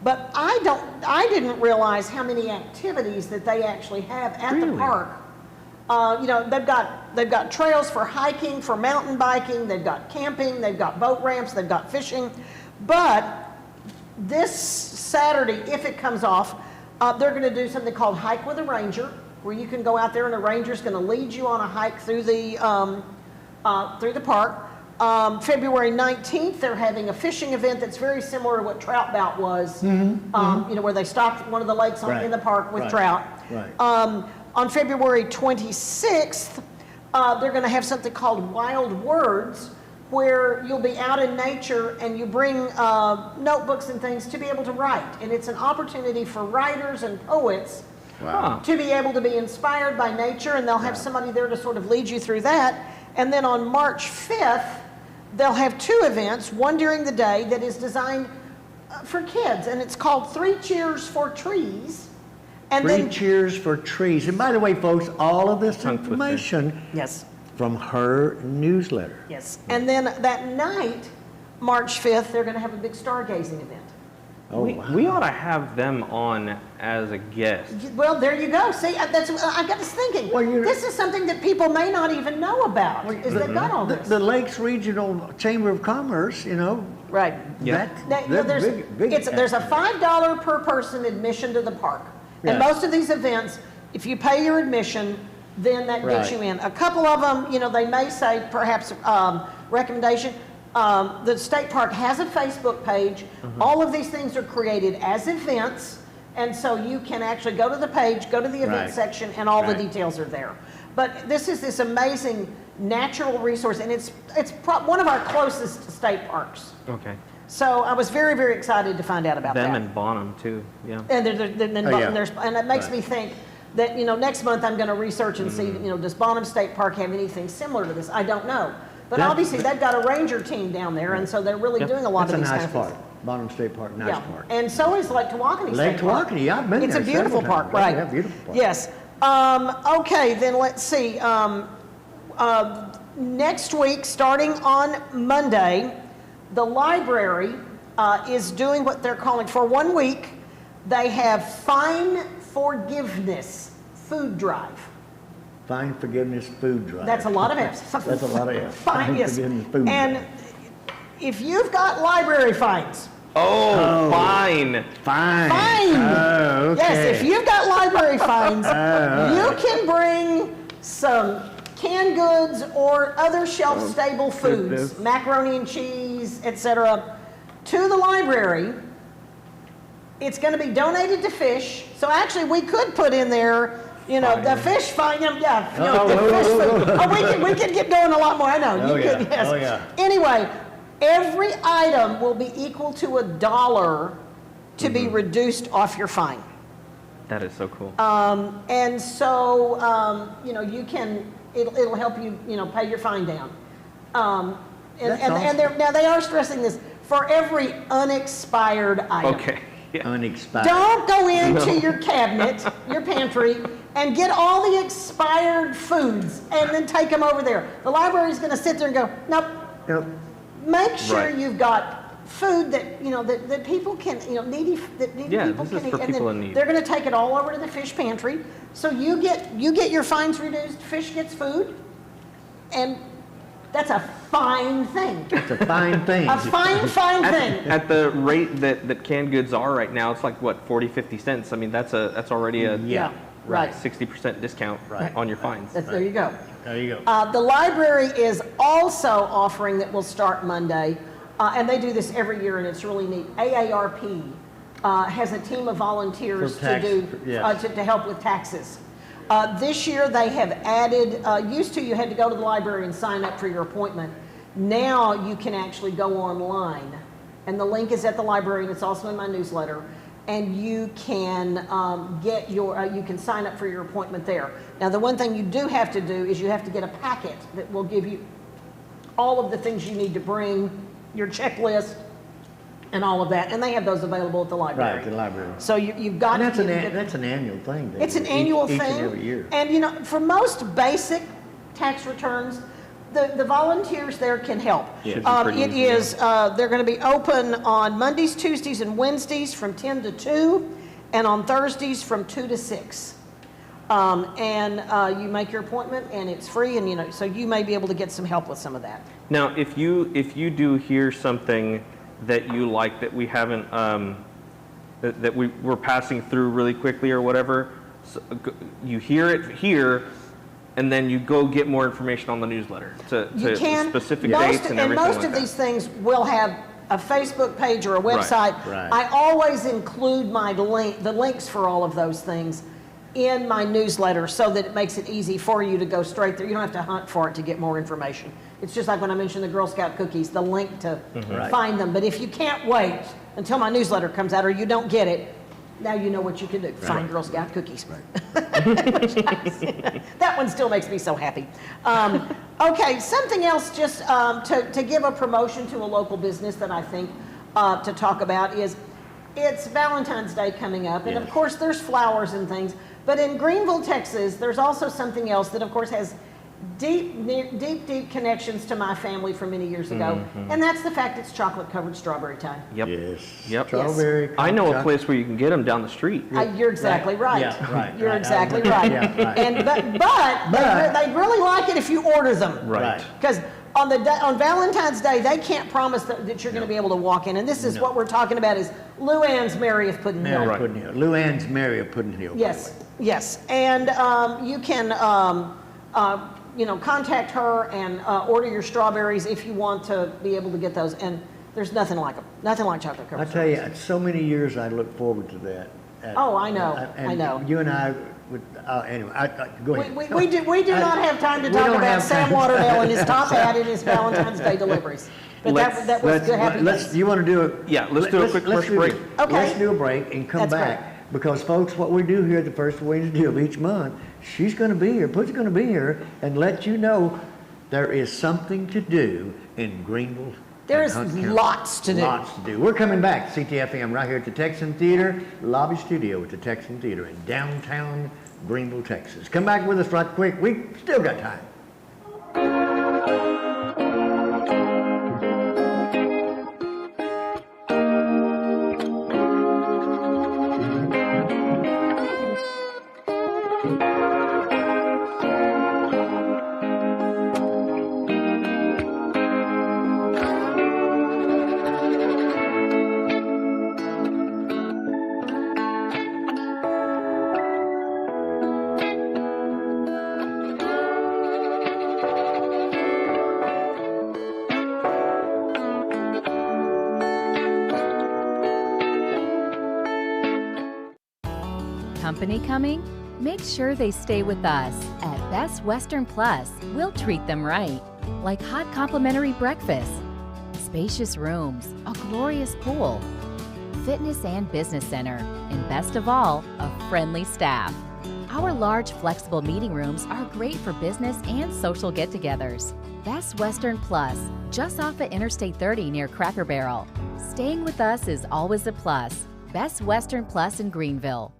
But I didn't realize how many activities that they actually have at the park. They've got trails for hiking, for mountain biking, they've got camping, they've got boat ramps, they've got fishing. But this Saturday, if it comes off, they're going to do something called Hike with a Ranger, where you can go out there and a ranger's going to lead you on a hike through the park. February 19th, they're having a fishing event that's very similar to what Trout Bout was, where they stocked one of the lakes in the park with trout. Right. On February 26th, they're going to have something called Wild Words, where you'll be out in nature and you bring notebooks and things to be able to write. And it's an opportunity for writers and poets to be able to be inspired by nature, and they'll have somebody there to sort of lead you through that. And then on March 5th, they'll have 2 events, one during the day that is designed for kids, and it's called 3 Cheers for Trees. And 3 Cheers for Trees. And by the way, folks, all of this information from her newsletter. Yes. And then that night, March 5th, they're going to have a big stargazing event. Oh, we ought to have them on as a guest. Well, there you go. See, I got this thinking. This is something that people may not even know about. They've got all this. The Lakes Regional Chamber of Commerce, you know. Right. Yeah. There's a $5 per person admission to the park. And most of these events, if you pay your admission, then that gets you in. A couple of them, you know, they may say perhaps recommendation. The state park has a Facebook page. All of these things are created as events, and so you can actually go to the page, go to the event section, and all the details are there. But this is this amazing natural resource, and it's one of our closest state parks. Okay. So I was very, very excited to find out about that. Them and Bonham too, yeah. And and it makes me think that, you know, next month I'm going to research and see, you know, does Bonham State Park have anything similar to this? I don't know. But obviously they've got a ranger team down there, and so they're really doing a lot of these kinds of things. That's a nice park. Bonham State Park, nice park. And so is Lake Tawakanee State Park. Lake Tawakanee, I've been there. It's a beautiful park, right? Yeah, beautiful park. Yes. Okay, then let's see. Next week, starting on Monday, the library is doing what they're calling, for 1 week, they have Fine Forgiveness Food Drive. Fine Forgiveness Food Drive. That's a lot of F's. That's a lot of F's. Fine, yes. Forgiveness Food And Drive. if you've got library fines. Fine. Fine. Fine. Oh, okay. Yes, if you've got library fines, you can bring some canned goods or other shelf-stable foods, macaroni and cheese, etc., to the library. It's going to be donated to Fish. So actually, we could put in there, you know, the fish fine. Yeah, you know, the fish food. Oh, we could get going a lot more. I know. You could, yes. Oh, yeah. Anyway, every item will be equal to $1 to be reduced off your fine. That is so cool. And so, you know, you can, it'll help you, you know, pay your fine down. And now they are stressing this, for every unexpired item. Okay. Yeah. Unexpired. Don't go into your cabinet, your pantry, and get all the expired foods and then take them over there. The library's going to sit there and go, nope. Make sure you've got food that, you know, that people can, you know, needy people can eat. And then they're going to take it all over to the fish pantry. So you get your fines reduced, Fish gets food, and that's a fine thing. It's a fine thing. A fine thing. At the rate that canned goods are right now, it's like what, 40, 50 cents. I mean, that's already a 60% discount on your fines. There you go. There you go. The library is also offering, that will start Monday, and they do this every year, and it's really neat. AARP has a team of volunteers to help with taxes. This year they have added, used to you had to go to the library and sign up for your appointment. Now you can actually go online, and the link is at the library, and it's also in my newsletter, and you can get your, you can sign up for your appointment there. Now the one thing you do have to do is you have to get a packet that will give you all of the things you need to bring, your checklist, and all of that, and they have those available at the library. Right, the library. So you've got and to. That's an annual thing. It's an annual thing. Each and every year. And you know, for most basic tax returns, the volunteers there can help. Yeah. It is. They're going to be open on Mondays, Tuesdays, and Wednesdays from 10 to 2, and on Thursdays from 2 to 6. And you make your appointment, and it's free, and you know, so you may be able to get some help with some of that. Now, if you do hear something that you like that we haven't that we're passing through really quickly or whatever, so you hear it here, and then you go get more information on the newsletter to specific dates and everything. And most of these things will have a Facebook page or a website. Right. I always include the links for all of those things in my newsletter so that it makes it easy for you to go straight there. You don't have to hunt for it to get more information. It's just like when I mentioned the Girl Scout cookies, the link to find them. But if you can't wait until my newsletter comes out or you don't get it, now you know what you can do. Find Girl Scout cookies. That one still makes me so happy. Okay, something else just to give a promotion to a local business that I think to talk about is it's Valentine's Day coming up, and of course there's flowers and things, but in Greenville, Texas, there's also something else that of course has deep connections to my family from many years ago, and that's the fact it's chocolate-covered strawberry time. Yep. Yes. Yep. Strawberry. I know a place where you can get them down the street. You're exactly right. Yeah, right. You're exactly right. Yeah, right. And but they really like it if you order them. Right. Because on Valentine's Day, they can't promise that you're going to be able to walk in. And this is what we're talking about is Luann's Mary of Puddin' Hill. Mary Puddin' Hill. Luann's Mary of Puddin' Hill. Yes, yes. And you can contact her and order your strawberries if you want to be able to get those. And there's nothing like them. Nothing like chocolate covered I tell you, so many years I look forward to that. Oh, I know. I know. You and I would, anyway, go ahead. We do not have time to talk about Sam Waterdale and his top hat and his Valentine's Day deliveries. But that was good. Happy days. You want to do it? Yeah, let's do a quick commercial break. Okay. Let's do a break and come back. Great. Because, folks, what we do here at the first Wednesday of each month, she's going to be here, Pud's going to be here, and let you know there is something to do in Greenville. There is lots to do. Lots to do. We're coming back, Ctfm, right here at the Texan Theater Lobby Studio at the Texan Theater in downtown Greenville, Texas. Come back with us right quick. We still got time. Company coming? Make sure they stay with us. At Best Western Plus, we'll treat them right. Like hot complimentary breakfast, spacious rooms, a glorious pool, fitness and business center, and best of all, a friendly staff. Our large flexible meeting rooms are great for business and social get-togethers. Best Western Plus, just off of Interstate 30 near Cracker Barrel. Staying with us is always a plus. Best Western Plus in Greenville.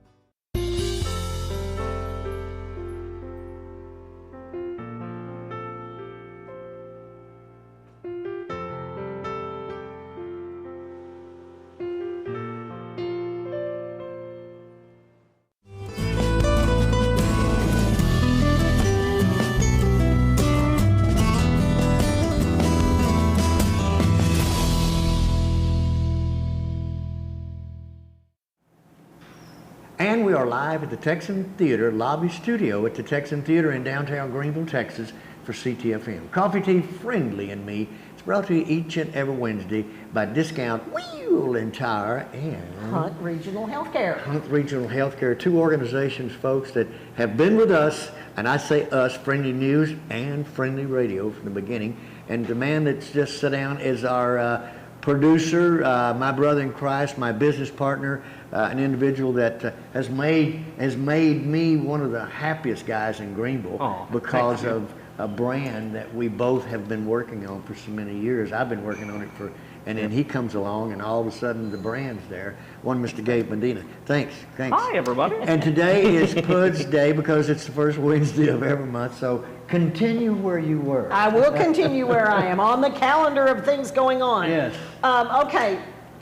And we are live at the Texan Theater Lobby Studio at the Texan Theater in downtown Greenville, Texas for Ctfm. Coffee, tea, Friendlee, and me. It's brought to you each and every Wednesday by Discount Wheel and Tire and Hunt Regional Healthcare. Hunt Regional Healthcare, two organizations, folks, that have been with us, and I say us, Friendly News and Friendly Radio from the beginning. And the man that's just sat down is our producer, my brother in Christ, my business partner, an individual that has made me one of the happiest guys in Greenville because of a brand that we both have been working on for so many years. I've been working on it and then he comes along and all of a sudden the brand's there. One Mr. Gabe Medina. Thanks. Hi, everybody. And today is Pud's Day because it's the first Wednesday of every month, so continue where you were. I will continue where I am on the calendar of things going on. Yes. Okay,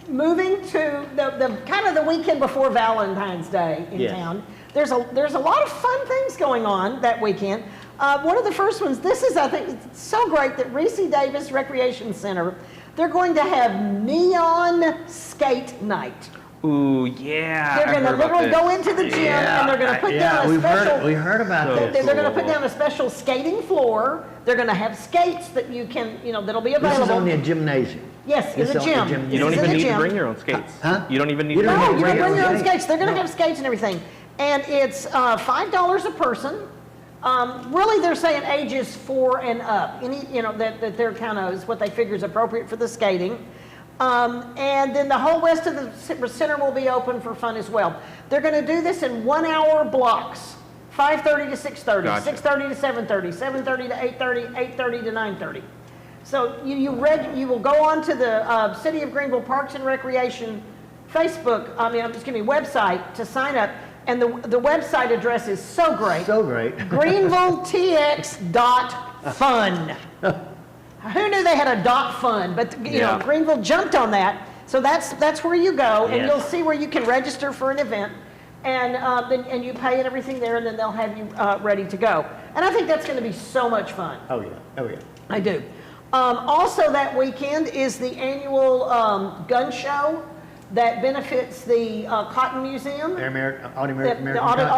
moving to the kind of the weekend before Valentine's Day in town. There's a lot of fun things going on that weekend. One of the first ones, this is, I think, it's so great that Reese Davis Recreation Center, they're going to have neon skate night. Ooh, yeah. They're going to literally go into the gym and they're going to put down a special. We heard about that. They're going to put down a special skating floor. They're going to have skates that you can, that'll be available. This is only a gymnasium. Yes, in the gym. You don't even need to bring your own skates. Huh? You don't even need to No, you can bring your own skates. skates. They're going to have skates and everything. And it's $5 a person. Really, they're saying ages 4 and up. That they're kind of is what they figure is appropriate for the skating. And then the whole rest of the center will be open for fun as well. They're going to do this in 1 hour blocks 5:30 to 6:30, Gotcha. 6:30 to 7:30, 7:30 to 8:30, 8:30 to 9:30. So you will go on to the City of Greenville Parks and Recreation website to sign up, and the website address is so great. So great. GreenvilleTX.fun. Who knew they had a .fun? But you know, Greenville jumped on that. So that's where you go, and you'll see where you can register for an event, and you pay and everything there, and then they'll have you ready to go. And I think that's going to be so much fun. Oh yeah, oh yeah. I do. Also that weekend is the annual gun show that benefits the Cotton Museum. The Audie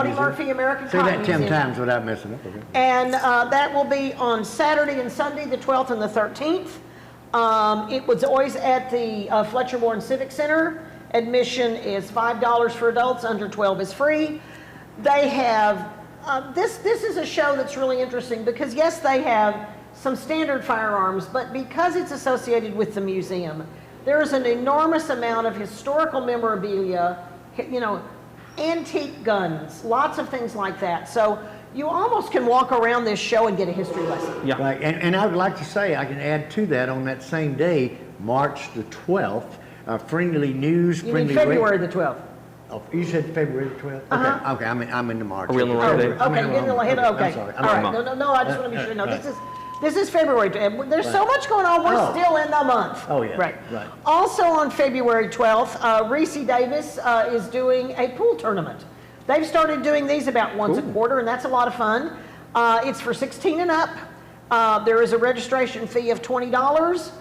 Murphy American Say Cotton that 10 Museum. times without messing up. Okay. And that will be on Saturday and Sunday, the 12th and the 13th. It was always at the Fletcher Warren Civic Center. Admission is $5 for adults, under 12 is free. They have, this is a show that's really interesting because yes, they have some standard firearms, but because it's associated with the museum, there is an enormous amount of historical memorabilia, you know, antique guns, lots of things like that. So you almost can walk around this show and get a history lesson. Yeah. Right. And I would like to say, I can add to that on that same day, March the 12th, Friendly News. You mean February the 12th? Oh, you said February the 12th? Uh-huh. Okay, I'm in the March. Are we on the wrong day? Okay, you're getting ahead. Okay. I'm sorry. All right. No, I just want to be sure. No, this is February. There's so much going on. We're still in the month. Oh, yeah. Right. Right. Also on February 12th, Reese Davis is doing a pool tournament. They've started doing these about once a quarter, and that's a lot of fun. It's for 16 and up. There is a registration fee of $20.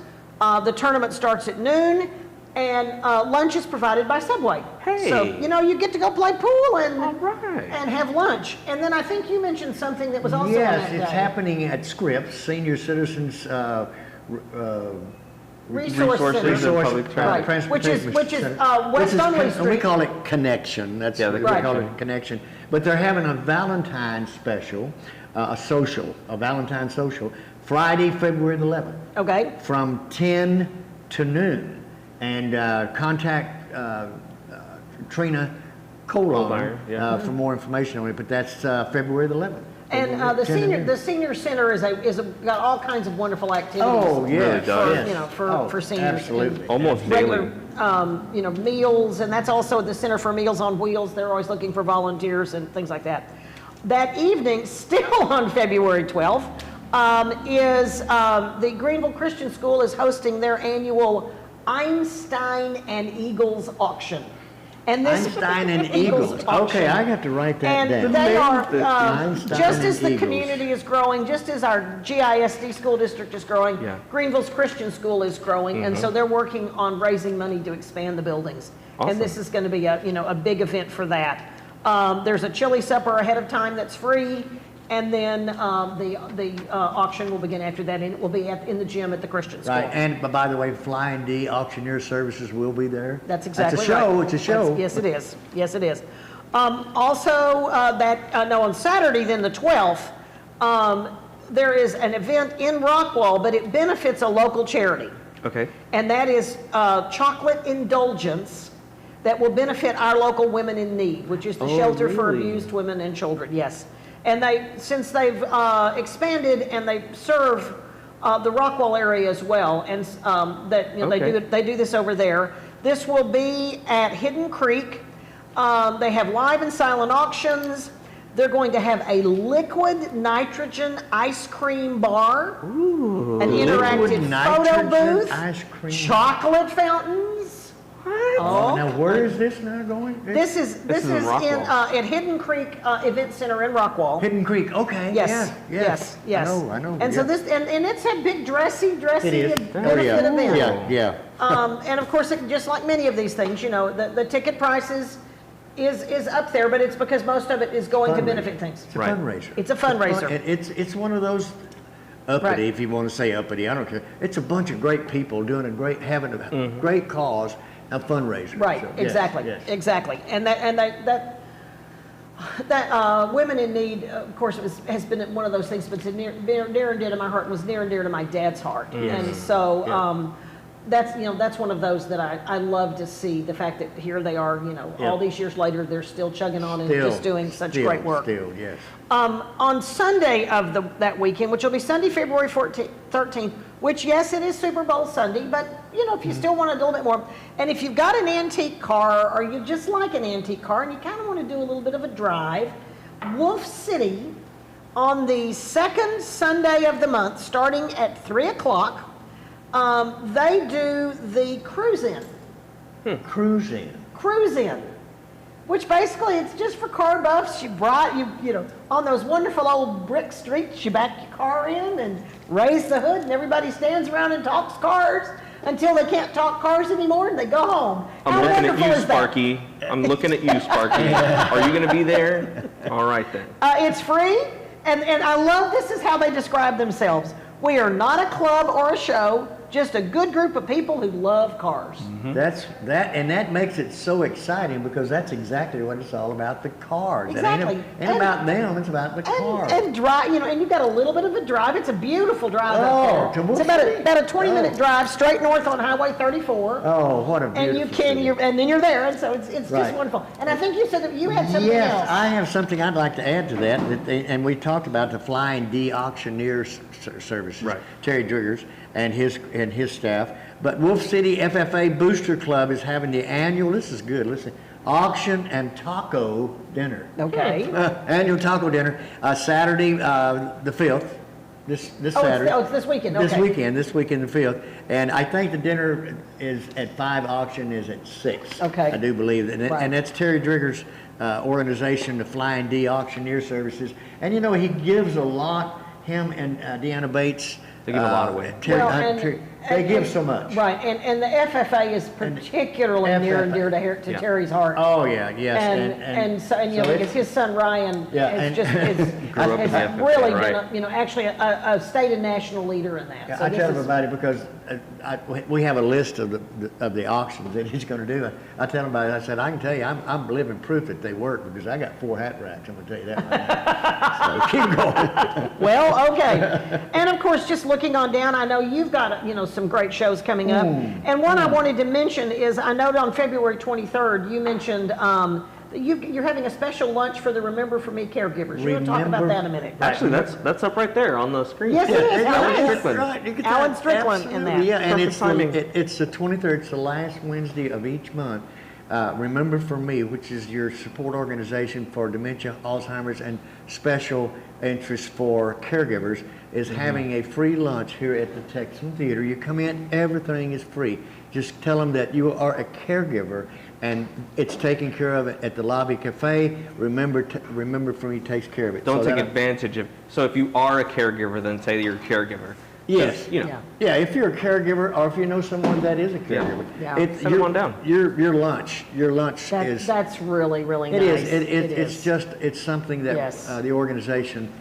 The tournament starts at noon, and lunch is provided by Subway. Hey. So, you know, you get to go play pool and have lunch. And then I think you mentioned something that was also on that day. Yes, it's happening at Scripps, Senior Citizens Resource Public Right. Which is West Only Street. We call it Connection. That's we call it Connection. But they're having a Valentine's special, a Valentine's social, Friday, February the 11th. Okay. From 10 to noon. And contact Trina Colon for more information on it. But that's February the 11th. And the senior center is got all kinds of wonderful activities. Oh yeah, for seniors. Absolutely. Almost regular, daily. Meals, and that's also the Center for Meals on Wheels. They're always looking for volunteers and things like that. That evening, still on February 12th, is the Greenville Christian School is hosting their annual Einstein and Eagles auction. And this Einstein and Eagles. Okay, I got to write that down. And they are, Einstein just and as the Eagles. community is growing, just as our GISD school district is growing, Greenville's Christian School is growing, and so they're working on raising money to expand the buildings. Awesome. And this is going to be a big event for that. There's a chili supper ahead of time that's free, and then the auction will begin after that, and it will be in the gym at the Christian School. Right, and by the way, Flying D Auctioneer Services will be there. That's exactly right. It's a show. Yes, it is. Yes, it is. Also, on Saturday, then the 12th, there is an event in Rockwall, but it benefits a local charity. Okay. And that is Chocolate Indulgence that will benefit our local Women in Need, which is the shelter for abused women and children. Yes. And since they've expanded and they serve the Rockwall area as well, and they do this over there. This will be at Hidden Creek. They have live and silent auctions. They're going to have a liquid nitrogen ice cream bar, an interactive photo booth, ice cream. Chocolate fountains. Oh, now where is this now going? This is in at Hidden Creek Event Center in Rockwall. Hidden Creek, okay. Yes. I know. And so this, and it's a big dressy benefit event. Yeah. And of course, just like many of these things, the ticket prices is up there, but it's because most of it is going to benefit things. It's a fundraiser. It's a fundraiser. It's one of those uppity, if you want to say uppity. I don't care. It's a bunch of great people having a great cause. A fundraiser. Right, so, exactly. And that Women in Need, of course, has been one of those things, but near and dear to my heart, was near and dear to my dad's heart. And so that's one of those that I love to see, the fact that here they are, all these years later, they're still chugging on and just doing such great work. Yes. On Sunday of that weekend, which will be Sunday, February 13th, which, yes, it is Super Bowl Sunday, but, if you still want to do a little bit more, and if you've got an antique car or you just like an antique car and you kind of want to do a little bit of a drive, Wolf City on the second Sunday of the month, starting at 3 o'clock, they do the cruise-in. Cruise-in, which basically it's just for car buffs. You on those wonderful old brick streets, you back your car in and raise the hood, and everybody stands around and talks cars until they can't talk cars anymore and they go home. I'm looking at you, Sparky. Are you going to be there? All right, then. It's free, and I love this is how they describe themselves. We are not a club or a show, just a good group of people who love cars. That makes it so exciting because that's exactly what it's all about, the cars. Exactly. It ain't about them, it's about the cars. And drive, and you've got a little bit of a drive. It's a beautiful drive up there. It's about a 20-minute drive straight north on Highway 34. Oh, what a beautiful and then you're there, and so it's just wonderful. And I think you said that you had something else. Yes, I have something I'd like to add to that. And we talked about the Flying D Auctioneer services, Terry Driggers and his staff. But Wolf City FFA Booster Club is having the annual, this is good, listen, auction and taco dinner. Okay. Annual taco dinner, Saturday the 5th, this Saturday. It's this weekend, okay. This weekend the 5th. And I think the dinner is at 5, auction is at 6. Okay. I do believe that. And that's Terry Driggers' organization, the Flying D Auctioneer Services. And he gives a lot, him and Deanna Bates. They give a lot away. They give so much. Right, and the FFA is particularly near and dear to Terry's heart. Oh yeah, yes. Because his son Ryan has really been actually a state and national leader in that. I tell everybody because we have a list of the auctions that he's going to do. I tell everybody, I said, I can tell you, I'm living proof that they work because I got 4 hat racks. I'm going to tell you that right now. So keep going. Well, okay. And of course, just looking on down, I know you've got some great shows coming up. And one I wanted to mention is I know on February 23rd you mentioned you're having a special lunch for the Remember For Me caregivers. You want to talk about that in a minute? Actually, that's up right there on the screen. Yes, it is. Alan Strickland. Alan Strickland in that. Yeah, and it's the 23rd. It's the last Wednesday of each month. Remember For Me, which is your support organization for dementia, Alzheimer's, and special interest for caregivers, is having a free lunch here at the Texan Theater. You come in, everything is free. Just tell them that you are a caregiver and it's taken care of at the Lobby Cafe. Remember For Me takes care of it. Don't take advantage of. So if you are a caregiver, then say that you're a caregiver. Yes. Yeah, if you're a caregiver or if you know someone that is a caregiver. Send them on down. Your lunch is. That's really, really nice. It is. It's something that the organization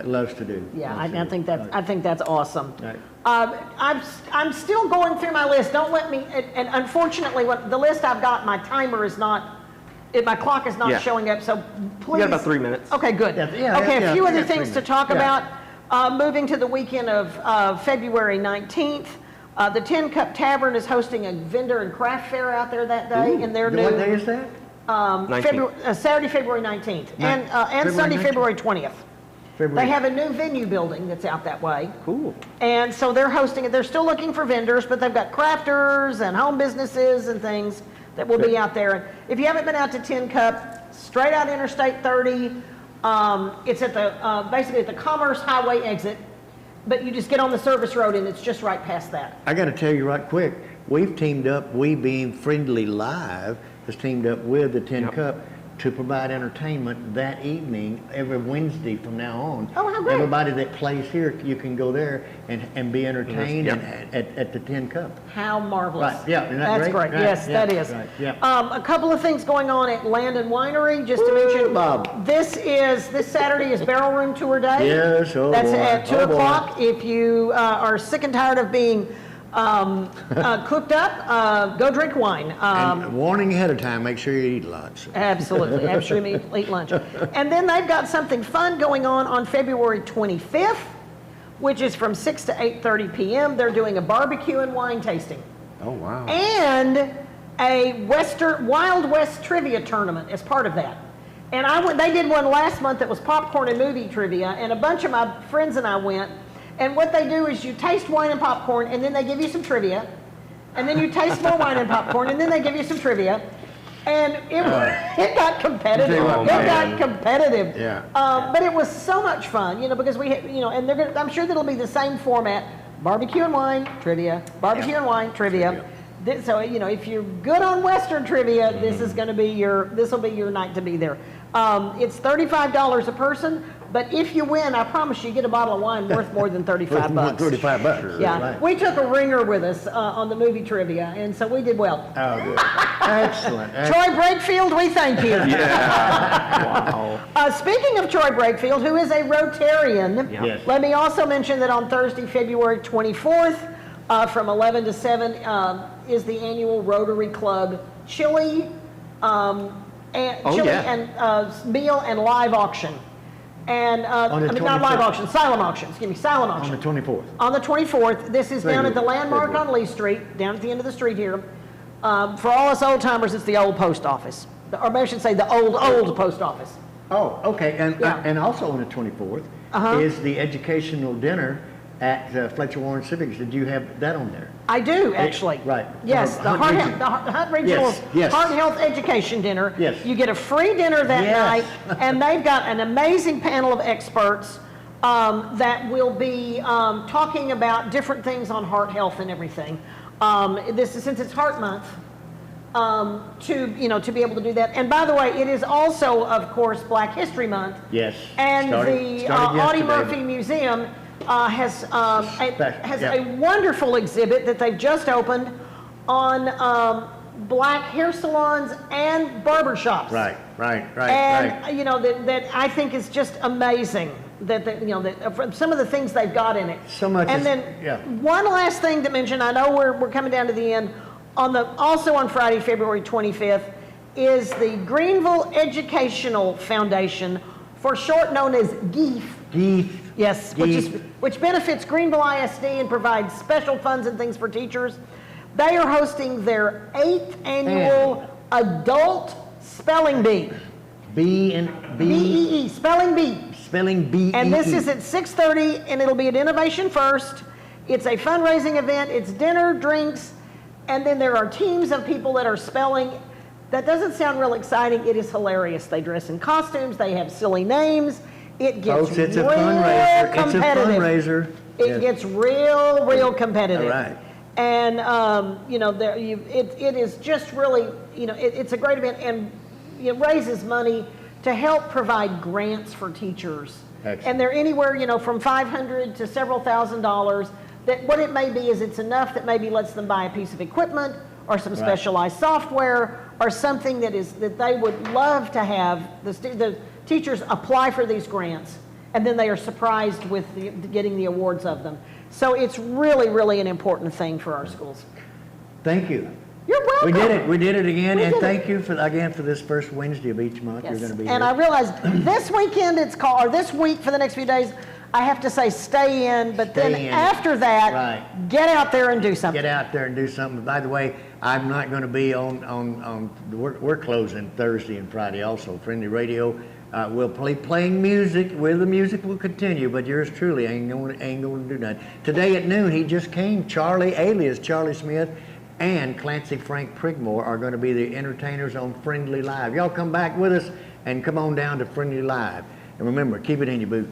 loves to do. Yeah, I think that's awesome. Right. I'm still going through my list. Don't let me. And unfortunately, the list I've got, my timer is not. My clock is not showing up. So please. You got about 3 minutes. Okay, good. A few other things to talk about. Moving to the weekend of February 19th, the Tin Cup Tavern is hosting a vendor and craft fair out there that day. And their what day is that? Saturday, February 19th, and Sunday, February 20th. They have a new venue building that's out that way. Cool. And so they're hosting it. They're still looking for vendors, but they've got crafters and home businesses and things that will be out there. And if you haven't been out to Tin Cup, straight out Interstate 30. It's at the basically at the Commerce Highway exit, but you just get on the service road and it's just right past that. I got to tell you right quick, we've teamed up, we being Friendlee Live, has teamed up with the Tin Cup to provide entertainment that evening every Wednesday from now on. Oh, how great. Everybody that plays here, you can go there and be entertained at the Tin Cup. How marvelous. Right, yeah, isn't that That's great. Right. Yes, that is. Right. Yeah. A couple of things going on at Landon Winery, just to mention. Bob. This Saturday is Barrel Room Tour Day. Yes, That's at 2 o'clock. If you are sick and tired of being cooked up, go drink wine. And warning ahead of time, make sure you eat lunch. Absolutely, I'm sure you eat lunch. And then they've got something fun going on February 25th, which is from 6 to 8:30 p.m. They're doing a barbecue and wine tasting. Oh, wow. And a Wild West trivia tournament as part of that. And they did one last month that was popcorn and movie trivia, and a bunch of my friends and I went. And what they do is you taste wine and popcorn, and then they give you some trivia. And then you taste more wine and popcorn, and then they give you some trivia. And it got competitive. Yeah. But it was so much fun, because we, and I'm sure that'll be the same format: barbecue and wine trivia, barbecue and wine trivia. So if you're good on Western trivia, this will be your night to be there. It's $35 a person, but if you win, I promise you get a bottle of wine worth more than $35. $35. Yeah, right. We took a ringer with us on the movie trivia, and so we did well. Oh, good. Excellent. Troy Brakefield, we thank you. Yeah. Wow. Speaking of Troy Brakefield, who is a Rotarian, Yes. let me also mention that on Thursday, February 24th, from 11 to 7, is the annual Rotary Club chili meal and live auction. And not live auction, silent auction. Excuse me, silent auction. On the 24th. On the 24th. This is down at the landmark on Lee Street, down at the end of the street here. For all us old timers, it's the old post office, or maybe I should say the old post office. Oh, okay. And also on the 24th is the educational dinner at Fletcher Warren Civics. Did you have that on there? I do, actually. Right. Yes, the Hunt Regional Heart and Health Education Dinner. Yes. You get a free dinner that night, and they've got an amazing panel of experts that will be talking about different things on heart health and everything. Since it's Heart Month, to be able to do that. And by the way, it is also, of course, Black History Month. Yes. And the Audie Murphy Museum has a wonderful exhibit that they've just opened on black hair salons and barbershops. Right. And that I think is just amazing that some of the things they've got in it. So much. And one last thing to mention. I know we're coming down to the end. Also on Friday, February 25th, is the Greenville Educational Foundation, for short known as GEEF. Yes, which benefits Greenville ISD and provides special funds and things for teachers. They are hosting their 8th annual Adult Spelling Bee. B-E-E, Spelling Bee. Spelling B-E-E. And this is at 6:30, and it'll be at Innovation First. It's a fundraising event. It's dinner, drinks, and then there are teams of people that are spelling. That doesn't sound real exciting. It is hilarious. They dress in costumes. They have silly names. It gets it's real a fundraiser. competitive. It's a fundraiser. It gets real competitive. All right. And it is just really, it's a great event, and it raises money to help provide grants for teachers. Excellent. And they're anywhere, from $500 to several $1,000s. That what it may be is it's enough that maybe lets them buy a piece of equipment or some specialized software or something that they would love to have the teachers apply for these grants, and then they are surprised with getting the awards of them. So it's really an important thing for our schools. Thank you. You're welcome. We did it again, and thank you for this first Wednesday of each month. Yes. You're going to be and here. I realize this weekend or this week for the next few days, I have to say stay in, but after that, get out there and do something. Get out there and do something. By the way, I'm not going to be on we're closing Thursday and Friday also. Friendly Radio will playing music. The music will continue, but yours truly ain't going to do that. Today at noon, he just came. Charlie, alias Charlie Smith, and Clancy Frank Prigmore are going to be the entertainers on Friendly Live. Y'all come back with us and come on down to Friendly Live. And remember, keep it in your boot.